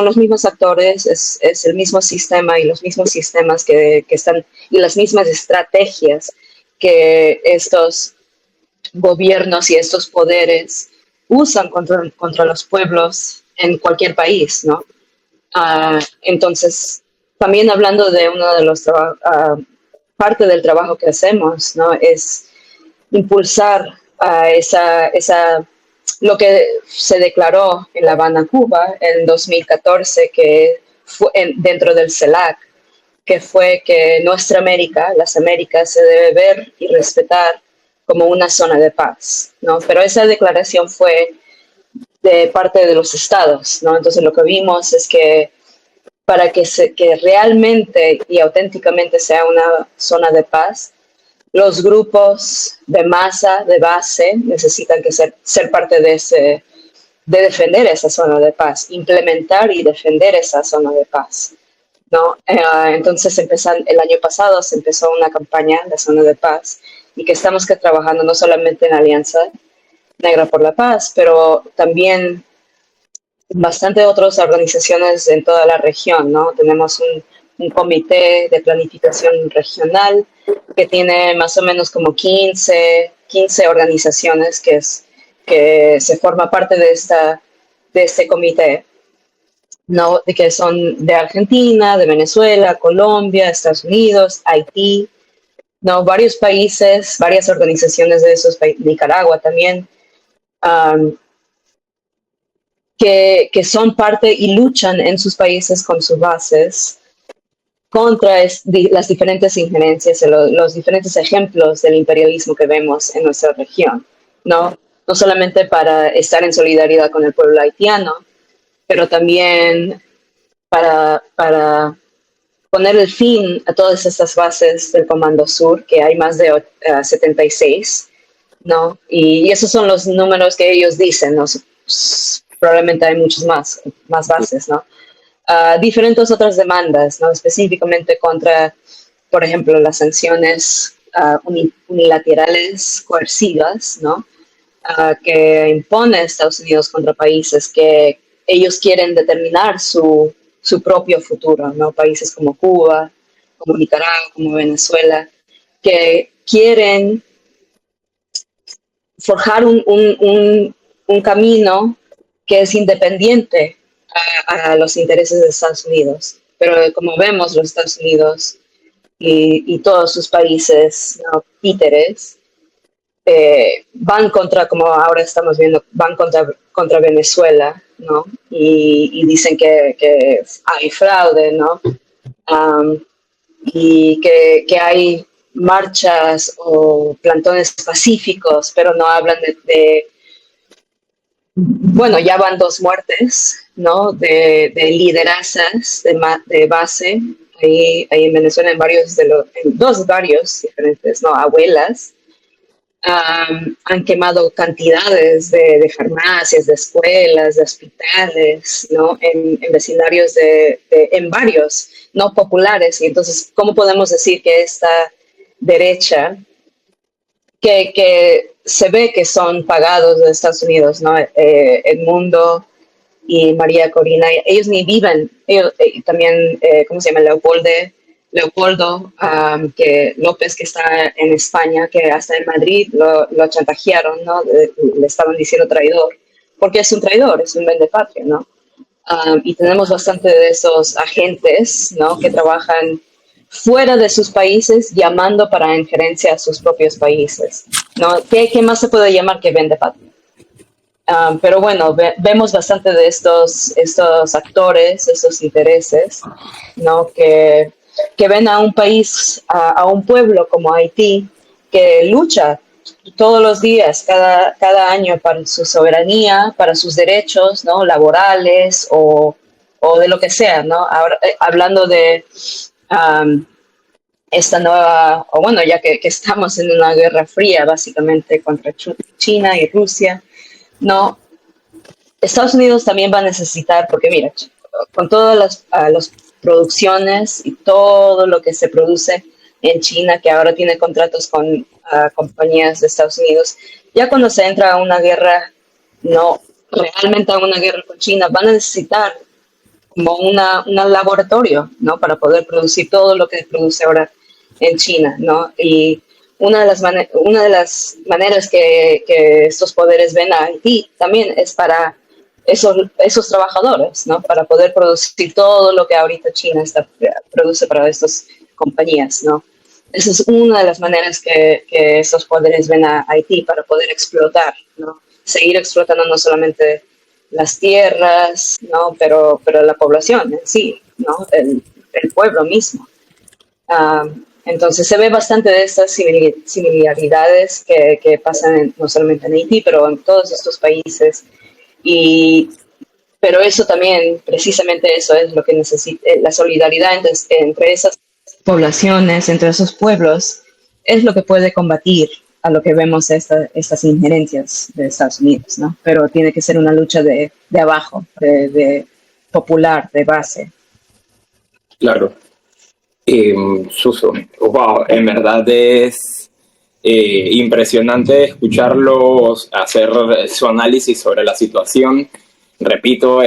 los mismos actores, es el mismo sistema y los mismos sistemas que están, y las mismas estrategias que estos gobiernos y estos poderes usan contra los pueblos en cualquier país, ¿no? Entonces, también hablando de uno de los parte del trabajo que hacemos, ¿no? Es impulsar lo que se declaró en La Habana, Cuba, en 2014, que fue dentro del CELAC, que fue que nuestra América, las Américas, se debe ver y respetar como una zona de paz, ¿no? Pero esa declaración fue de parte de los estados, ¿no? Entonces lo que vimos es que para que realmente y auténticamente sea una zona de paz, los grupos de masa, de base, necesitan que ser parte de defender esa zona de paz, implementar y defender esa zona de paz, ¿no? Entonces, el año pasado se empezó una campaña de zona de paz y que estamos trabajando no solamente en Alianza Negra por la Paz, pero también bastante otras organizaciones en toda la región, ¿no? Tenemos un comité de planificación regional que tiene más o menos como 15 organizaciones que se forma parte de este comité, ¿no? Que son de Argentina, de Venezuela, Colombia, Estados Unidos, Haití, ¿no? Varios países, varias organizaciones de esos países, Nicaragua también, um, que son parte y luchan en sus países con sus bases contra las diferentes injerencias, los diferentes ejemplos del imperialismo que vemos en nuestra región, ¿no? No solamente para estar en solidaridad con el pueblo haitiano, pero también para poner el fin a todas estas bases del Comando Sur, que hay más de 76, ¿no? Y esos son los números que ellos dicen, ¿no? Probablemente hay muchos más bases, ¿no? Diferentes otras demandas, ¿no? Específicamente contra, por ejemplo, las sanciones unilaterales coercivas, ¿no? Que impone Estados Unidos contra países que ellos quieren determinar su propio futuro, ¿no? Países como Cuba, como Nicaragua, como Venezuela, que quieren forjar un camino que es independiente a los intereses de Estados Unidos. Pero como vemos, los Estados Unidos y todos sus países, ¿no?, títeres, van contra, como ahora estamos viendo, van contra Venezuela, ¿no? Y dicen que hay fraude, ¿no? Y que hay marchas o plantones pacíficos, pero no hablan bueno, ya van 2 muertes, ¿no? De liderazas de base, ahí en Venezuela, en 2 barrios diferentes, ¿no? Abuelas. Han quemado cantidades de farmacias, de escuelas, de hospitales, ¿no? En vecindarios en barrios no populares. Y entonces, ¿cómo podemos decir que esta derecha, que se ve que son pagados de Estados Unidos, ¿no? Edmundo y María Corina, ellos ni viven, también, ¿cómo se llama? Leopoldo que López, que está en España, que hasta en Madrid lo chantajearon, ¿no? Le estaban diciendo traidor, porque es un traidor, es un vendepatria, ¿no? Y tenemos bastante de esos agentes, ¿no?, que trabajan fuera de sus países llamando para injerencia a sus propios países, ¿no? ¿Qué más se puede llamar que vendepatria? Pero bueno, vemos bastante de estos actores, estos intereses, ¿no?, que ven a un país, a un pueblo como Haití, que lucha todos los días, cada año, para su soberanía, para sus derechos, ¿no?, laborales o de lo que sea, ¿no? Ahora, hablando de esta nueva, o bueno, ya que estamos en una guerra fría, básicamente, contra China y Rusia, ¿no? Estados Unidos también va a necesitar, porque mira, con todas las producciones y todo lo que se produce en China, que ahora tiene contratos con compañías de Estados Unidos, ya cuando se entra a una guerra, no realmente a una guerra con China, van a necesitar como un laboratorio, ¿no?, para poder producir todo lo que produce ahora en China, ¿no? Y una de las maneras que estos poderes ven a Haití también es para esos trabajadores, ¿no?, para poder producir todo lo que ahorita China produce para estas compañías, ¿no? Esa es una de las maneras que estos poderes ven a Haití, para poder explotar, ¿no? Seguir explotando no solamente las tierras, ¿no?, pero la población en sí, ¿no?, el pueblo mismo. Entonces se ve bastante de estas similaridades que pasan no solamente en Haití, pero en todos estos países. Pero eso también, precisamente eso es lo que necesita, la solidaridad entre esas poblaciones, entre esos pueblos, es lo que puede combatir a lo que vemos estas injerencias de Estados Unidos, ¿no? Pero tiene que ser una lucha de abajo, de popular, de base. Claro. Suso, wow, en verdad es impresionante escucharlos hacer su análisis sobre la situación. Repito,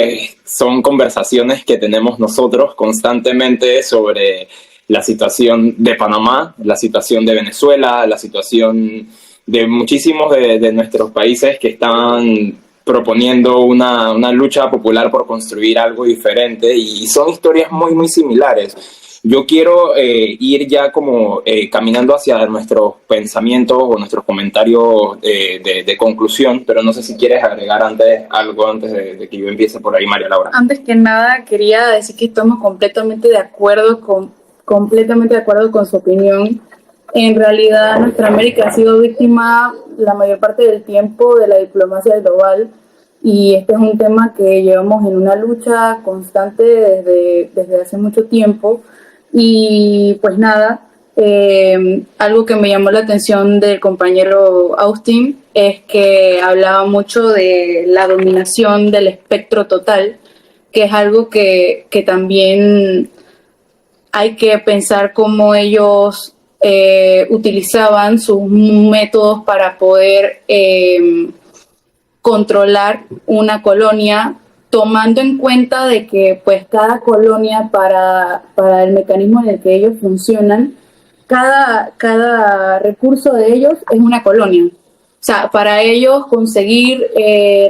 son conversaciones que tenemos nosotros constantemente sobre la situación de Panamá, la situación de Venezuela, la situación de muchísimos de nuestros países que están proponiendo una lucha popular por construir algo diferente, y son historias muy, muy similares. Yo quiero ir ya como caminando hacia nuestros pensamientos o nuestros comentarios de conclusión, pero no sé si quieres agregar algo antes de que yo empiece por ahí, María Laura. Antes que nada, quería decir que estamos completamente de acuerdo con su opinión. En realidad, nuestra América ha sido víctima la mayor parte del tiempo de la diplomacia global, y este es un tema que llevamos en una lucha constante desde hace mucho tiempo. Y pues nada, algo que me llamó la atención del compañero Austin es que hablaba mucho de la dominación del espectro total, que es algo que también hay que pensar cómo ellos utilizaban sus métodos para poder controlar una colonia, tomando en cuenta de que pues cada colonia para el mecanismo en el que ellos funcionan, cada recurso de ellos es una colonia. O sea, para ellos conseguir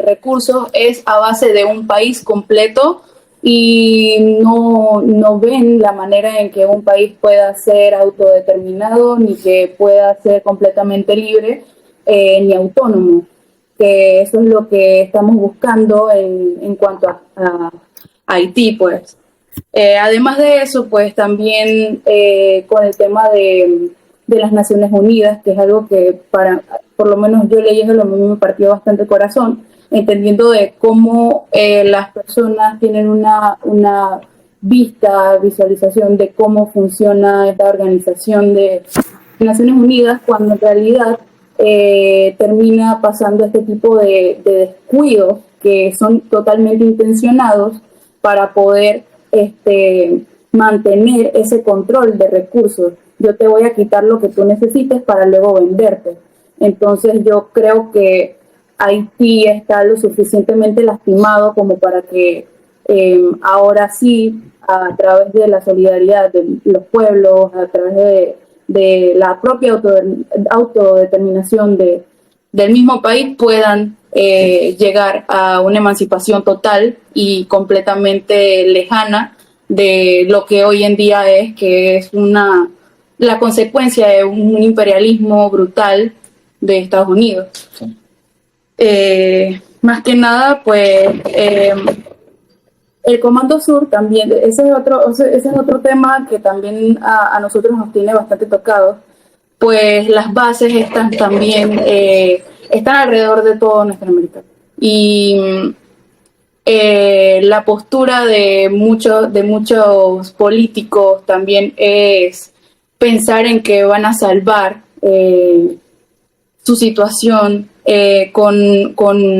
recursos es a base de un país completo, y no ven la manera en que un país pueda ser autodeterminado, ni que pueda ser completamente libre, ni autónomo. Que eso es lo que estamos buscando en cuanto a Haití, pues. Además de eso, pues también con el tema de las Naciones Unidas, que es algo que por lo menos yo leyendo lo mismo me partió bastante el corazón, entendiendo de cómo las personas tienen una visualización de cómo funciona esta organización de Naciones Unidas, cuando en realidad termina pasando este tipo de descuidos que son totalmente intencionados para poder mantener ese control de recursos. Yo te voy a quitar lo que tú necesites para luego venderte. Entonces yo creo que Haití está lo suficientemente lastimado como para que ahora sí, a través de la solidaridad de los pueblos, a través de la propia autodeterminación del mismo país, puedan llegar a una emancipación total y completamente lejana de lo que hoy en día es, que es la consecuencia de un imperialismo brutal de Estados Unidos. Sí. Más que nada, pues el Comando Sur también, ese es otro tema que también a nosotros nos tiene bastante tocados, pues las bases están también están alrededor de todo nuestra América. Y la postura de muchos políticos también es pensar en que van a salvar su situación con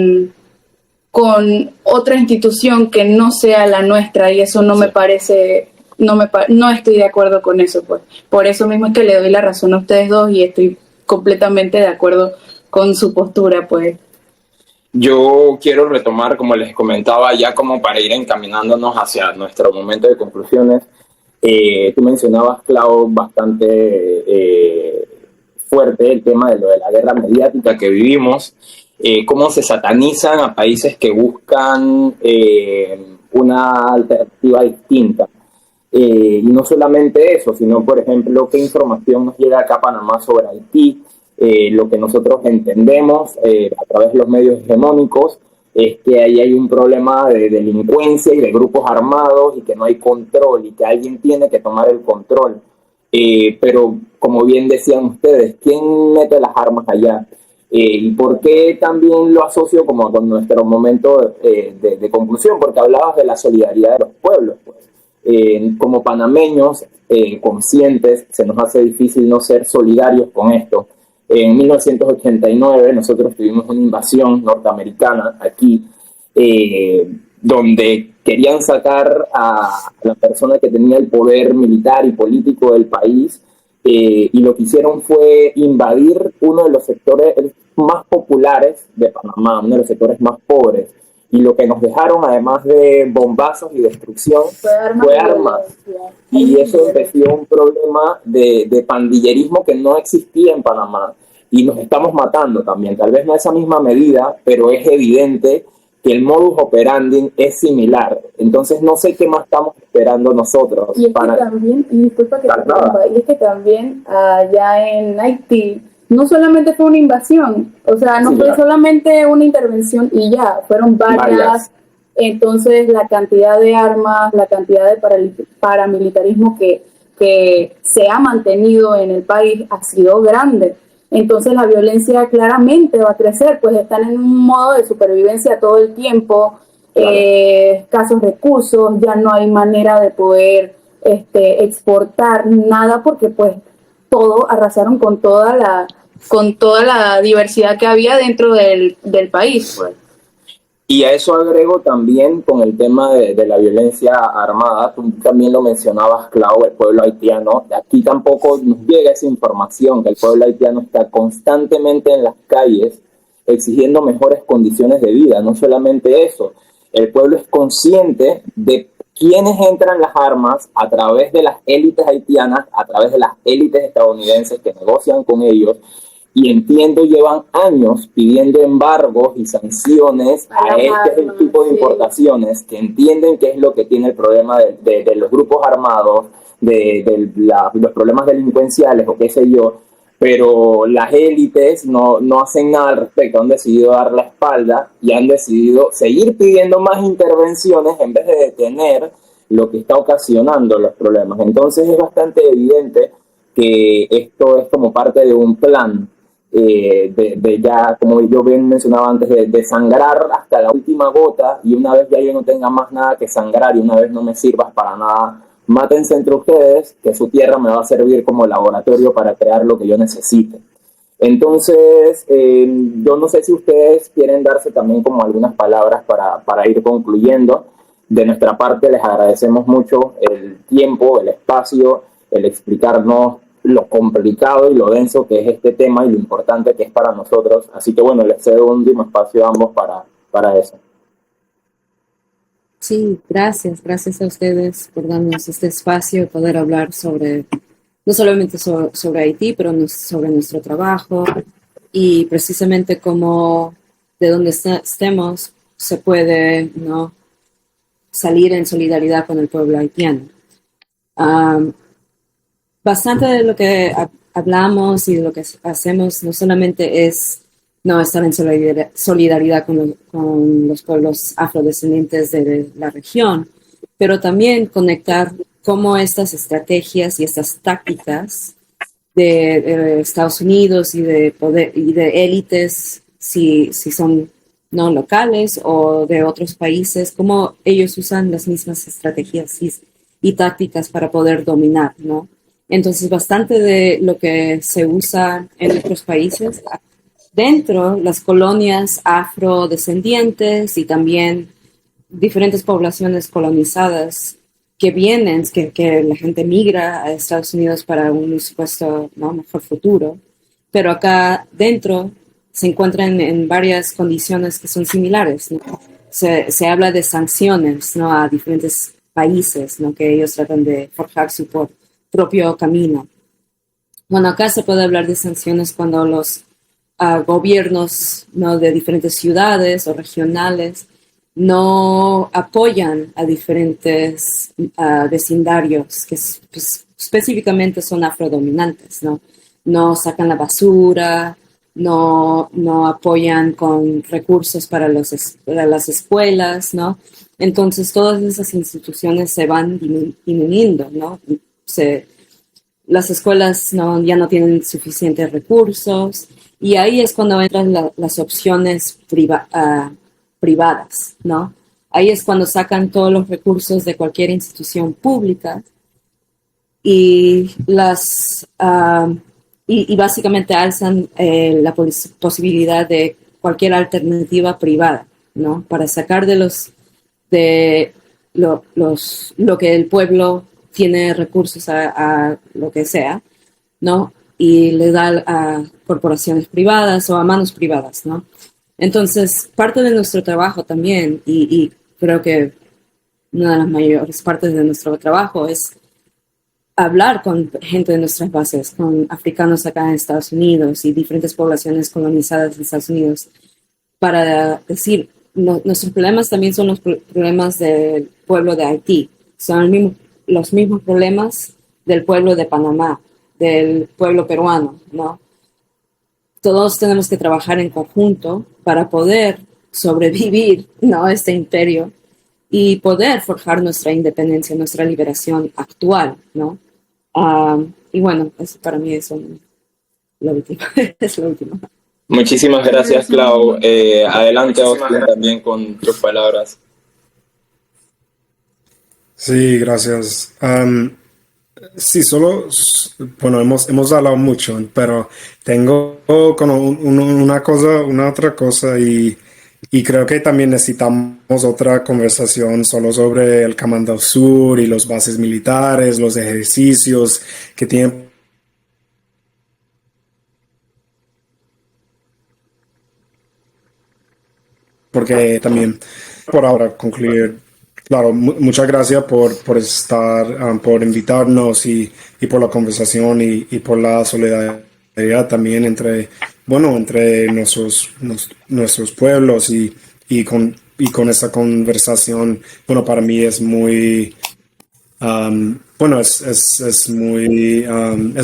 otra institución que no sea la nuestra, y eso no me parece, no estoy de acuerdo con eso, pues. Por eso mismo es que le doy la razón a ustedes dos y estoy completamente de acuerdo con su postura, pues. Yo quiero retomar, como les comentaba, ya como para ir encaminándonos hacia nuestro momento de conclusiones. Tú mencionabas, Clau, bastante fuerte el tema de lo de la guerra mediática que vivimos, cómo se satanizan a países que buscan una alternativa distinta. Y no solamente eso, sino, por ejemplo, qué información nos llega acá a Panamá sobre Haití. Lo que nosotros entendemos a través de los medios hegemónicos es que ahí hay un problema de delincuencia y de grupos armados, y que no hay control, y que alguien tiene que tomar el control. Pero, como bien decían ustedes, ¿quién mete las armas allá? ¿Y por qué también lo asocio como con nuestro momento de conclusión? Porque hablabas de la solidaridad de los pueblos, pues. Como panameños conscientes, se nos hace difícil no ser solidarios con esto. En 1989 nosotros tuvimos una invasión norteamericana aquí, donde querían sacar a la persona que tenía el poder militar y político del país, y lo que hicieron fue invadir uno de los sectores más populares de Panamá, uno de los sectores más pobres. Y lo que nos dejaron, además de bombazos y destrucción, fue armas. Y eso empezó un problema de pandillerismo que no existía en Panamá. Y nos estamos matando también, tal vez no a esa misma medida, pero es evidente que el modus operandi es similar. Entonces no sé qué más estamos esperando nosotros. Y es que también, y disculpa que te interrumpa, y es que también allá en Haití no solamente fue una invasión, o sea, no fue solamente una intervención y ya, fueron varias. Entonces la cantidad de armas, la cantidad de paramilitarismo que se ha mantenido en el país ha sido grande. Entonces la violencia claramente va a crecer, pues están en un modo de supervivencia todo el tiempo, escasos recursos, ya no hay manera de poder exportar nada porque pues todo arrasaron con toda la diversidad que había dentro del país, pues. Y a eso agrego también con el tema de la violencia armada, tú también lo mencionabas, Clau, el pueblo haitiano. Aquí tampoco nos llega esa información, que el pueblo haitiano está constantemente en las calles exigiendo mejores condiciones de vida. No solamente eso, el pueblo es consciente de quiénes entran las armas a través de las élites haitianas, a través de las élites estadounidenses que negocian con ellos, y entiendo llevan años pidiendo embargos y sanciones a este tipo de importaciones, que entienden qué es lo que tiene el problema de los grupos armados, los problemas delincuenciales o qué sé yo, pero las élites no hacen nada al respecto, han decidido dar la espalda y han decidido seguir pidiendo más intervenciones en vez de detener lo que está ocasionando los problemas. Entonces es bastante evidente que esto es como parte de un plan de ya, como yo bien mencionaba antes, de sangrar hasta la última gota, y una vez ya yo no tenga más nada que sangrar y una vez no me sirvas para nada, mátense entre ustedes, que su tierra me va a servir como laboratorio para crear lo que yo necesite. Entonces, yo no sé si ustedes quieren darse también como algunas palabras para ir concluyendo. De nuestra parte les agradecemos mucho el tiempo, el espacio, el explicarnos lo complicado y lo denso que es este tema y lo importante que es para nosotros. Así que bueno, les cedo un último espacio a ambos para eso. Sí, gracias a ustedes por darnos este espacio, poder hablar sobre, no solamente sobre Haití, pero sobre nuestro trabajo y precisamente cómo de donde estemos se puede, ¿no?, salir en solidaridad con el pueblo haitiano. Bastante de lo que hablamos y de lo que hacemos no solamente es estar en solidaridad con los pueblos afrodescendientes de la región, pero también conectar cómo estas estrategias y estas tácticas de Estados Unidos y de poder y de élites, si son no locales o de otros países, cómo ellos usan las mismas estrategias y tácticas para poder dominar, ¿no? Entonces, bastante de lo que se usa en otros países, dentro las colonias afrodescendientes y también diferentes poblaciones colonizadas que vienen, que la gente migra a Estados Unidos para un supuesto mejor futuro, pero acá dentro se encuentran en varias condiciones que son similares, ¿no? Se habla de sanciones, ¿no?, a diferentes países, ¿no?, que ellos tratan de forjar su propio camino. Bueno, acá se puede hablar de sanciones cuando los gobiernos, ¿no?, de diferentes ciudades o regionales no apoyan a diferentes vecindarios que pues, específicamente son afrodominantes, ¿no? No sacan la basura, no apoyan con recursos para las escuelas, ¿no? Entonces todas esas instituciones se van disminuyendo, ¿no? Las escuelas ya no tienen suficientes recursos y ahí es cuando entran las opciones privadas, ¿no? Ahí es cuando sacan todos los recursos de cualquier institución pública y y básicamente alzan la posibilidad de cualquier alternativa privada, ¿no?, para sacar de lo que el pueblo tiene recursos a lo que sea, ¿no?, y le da a corporaciones privadas o a manos privadas, ¿no? Entonces, parte de nuestro trabajo también, y creo que una de las mayores partes de nuestro trabajo es hablar con gente de nuestras bases, con africanos acá en Estados Unidos y diferentes poblaciones colonizadas en Estados Unidos, para decir, nuestros problemas también son los problemas del pueblo de Haití. Son los mismos problemas del pueblo de Panamá, del pueblo peruano, ¿no? Todos tenemos que trabajar en conjunto para poder sobrevivir, ¿no?, a este imperio y poder forjar nuestra independencia, nuestra liberación actual, ¿no? Y bueno, eso para mí es lo último. Es lo último. Muchísimas gracias, Clau. Adelante, Austin, también con tus palabras. Sí, gracias. Sí, bueno, hemos hablado mucho, pero tengo como una otra cosa y creo que también necesitamos otra conversación solo sobre el Comando Sur y los bases militares, los ejercicios que tienen. Porque también, por ahora, concluir, claro, muchas gracias por estar, por invitarnos y por la conversación y por la solidaridad también entre nuestros pueblos y con esta conversación, bueno, para mí es muy, es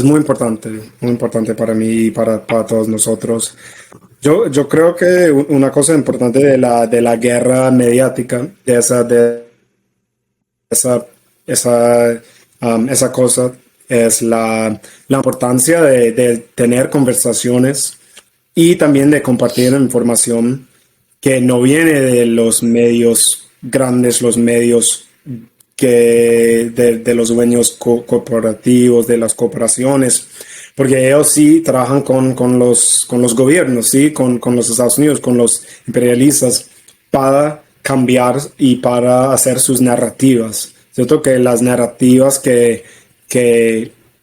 muy importante para mí y para todos nosotros. Yo creo que una cosa importante de la guerra mediática, esa cosa, es la importancia de tener conversaciones y también de compartir información que no viene de los medios grandes, los medios de los dueños corporativos, de las corporaciones, porque ellos sí trabajan con los gobiernos, ¿sí? Con los Estados Unidos, con los imperialistas, para cambiar y para hacer sus narrativas. ¿Cierto? Que las narrativas que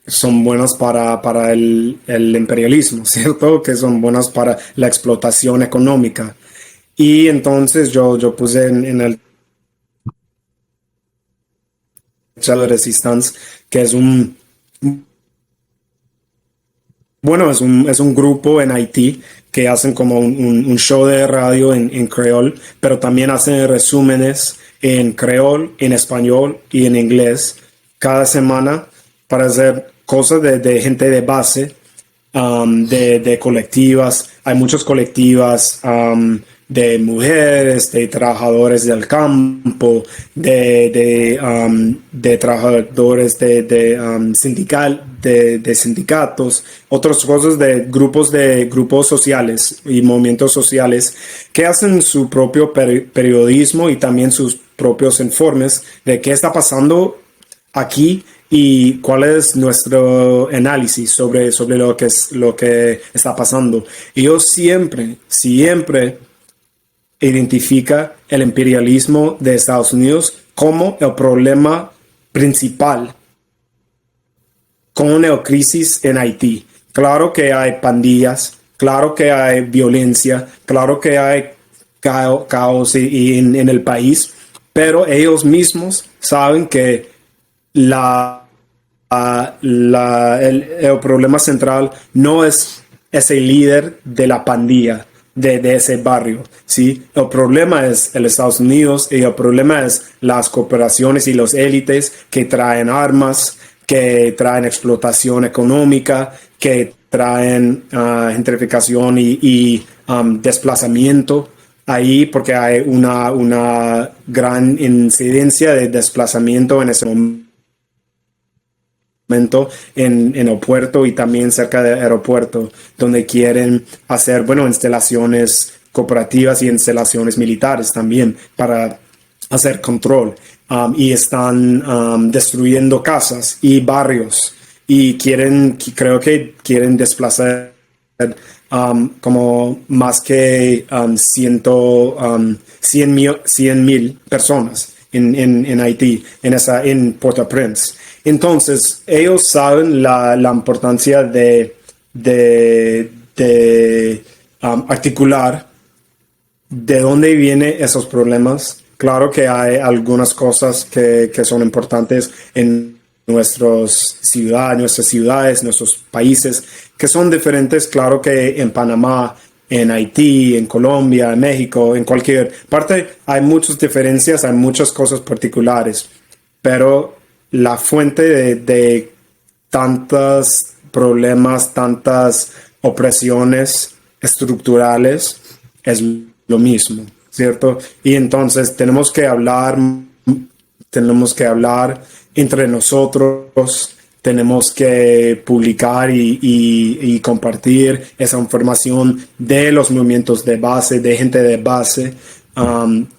son buenas para el imperialismo, ¿cierto? Que son buenas para la explotación económica. Y entonces yo puse en el chat de Resistance, que es es un grupo en Haití que hacen como un show de radio en creol, pero también hacen resúmenes en creol, en español y en inglés cada semana para hacer cosas de gente de base, de colectivas. Hay muchas colectivas de mujeres, de trabajadores del campo, de trabajadores de sindicatos, otras cosas de grupos sociales y movimientos sociales que hacen su propio periodismo y también sus propios informes de qué está pasando aquí y cuál es nuestro análisis sobre lo que está pasando. Y yo siempre identifica el imperialismo de Estados Unidos como el problema principal con la crisis en Haití. Claro que hay pandillas, claro que hay violencia, claro que hay caos en el país, pero ellos mismos saben que el problema central no es ese líder de la pandilla, de ese barrio, ¿sí? El problema es el Estados Unidos y el problema es las corporaciones y las élites que traen armas, que traen explotación económica, que traen gentrificación y desplazamiento ahí, porque hay una gran incidencia de desplazamiento en ese momento en el puerto y también cerca del aeropuerto, donde quieren hacer, instalaciones cooperativas y instalaciones militares también para hacer control. Y están destruyendo casas y barrios y creo que quieren desplazar como más que 100,000 personas en Haití, en Port-au-Prince. Entonces, ellos saben la importancia de articular de dónde vienen esos problemas. Claro que hay algunas cosas que son importantes en nuestras ciudades, nuestros países, que son diferentes. Claro que en Panamá en Haití, en Colombia, en México, en cualquier parte. Hay muchas diferencias, hay muchas cosas particulares, pero la fuente de tantos problemas, tantas opresiones estructurales es lo mismo, ¿cierto? Y entonces tenemos que hablar entre nosotros, tenemos que publicar y compartir esa información de los movimientos de base, de gente de base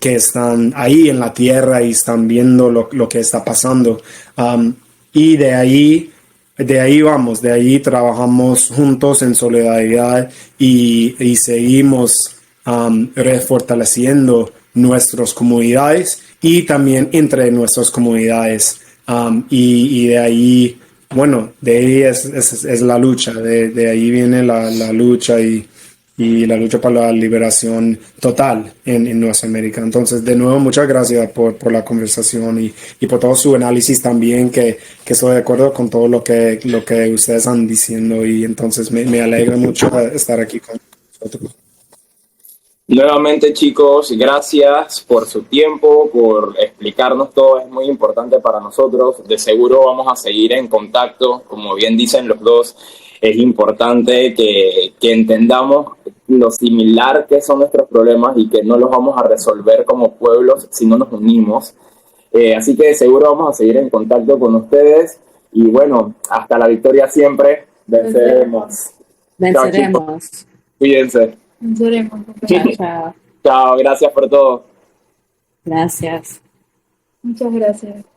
que están ahí en la tierra y están viendo lo que está pasando. Y de ahí vamos, de ahí trabajamos juntos en solidaridad y seguimos refortaleciendo nuestras comunidades y también entre nuestras comunidades. Y de ahí, bueno, de ahí es la lucha, de ahí viene la lucha y la lucha por la liberación total en Nuestra América. Entonces, de nuevo, muchas gracias por la conversación y por todo su análisis también, que estoy de acuerdo con todo lo que ustedes están diciendo, y entonces me alegra mucho estar aquí con nosotros. Nuevamente, chicos, gracias por su tiempo, por explicarnos todo, es muy importante para nosotros. De seguro vamos a seguir en contacto, como bien dicen los dos, es importante que entendamos lo similar que son nuestros problemas y que no los vamos a resolver como pueblos si no nos unimos. Así que de seguro vamos a seguir en contacto con ustedes y bueno, hasta la victoria siempre, venceremos. Venceremos. Chao, cuídense. Venceremos. Chao, chao. Chao, gracias por todo. Gracias. Muchas gracias.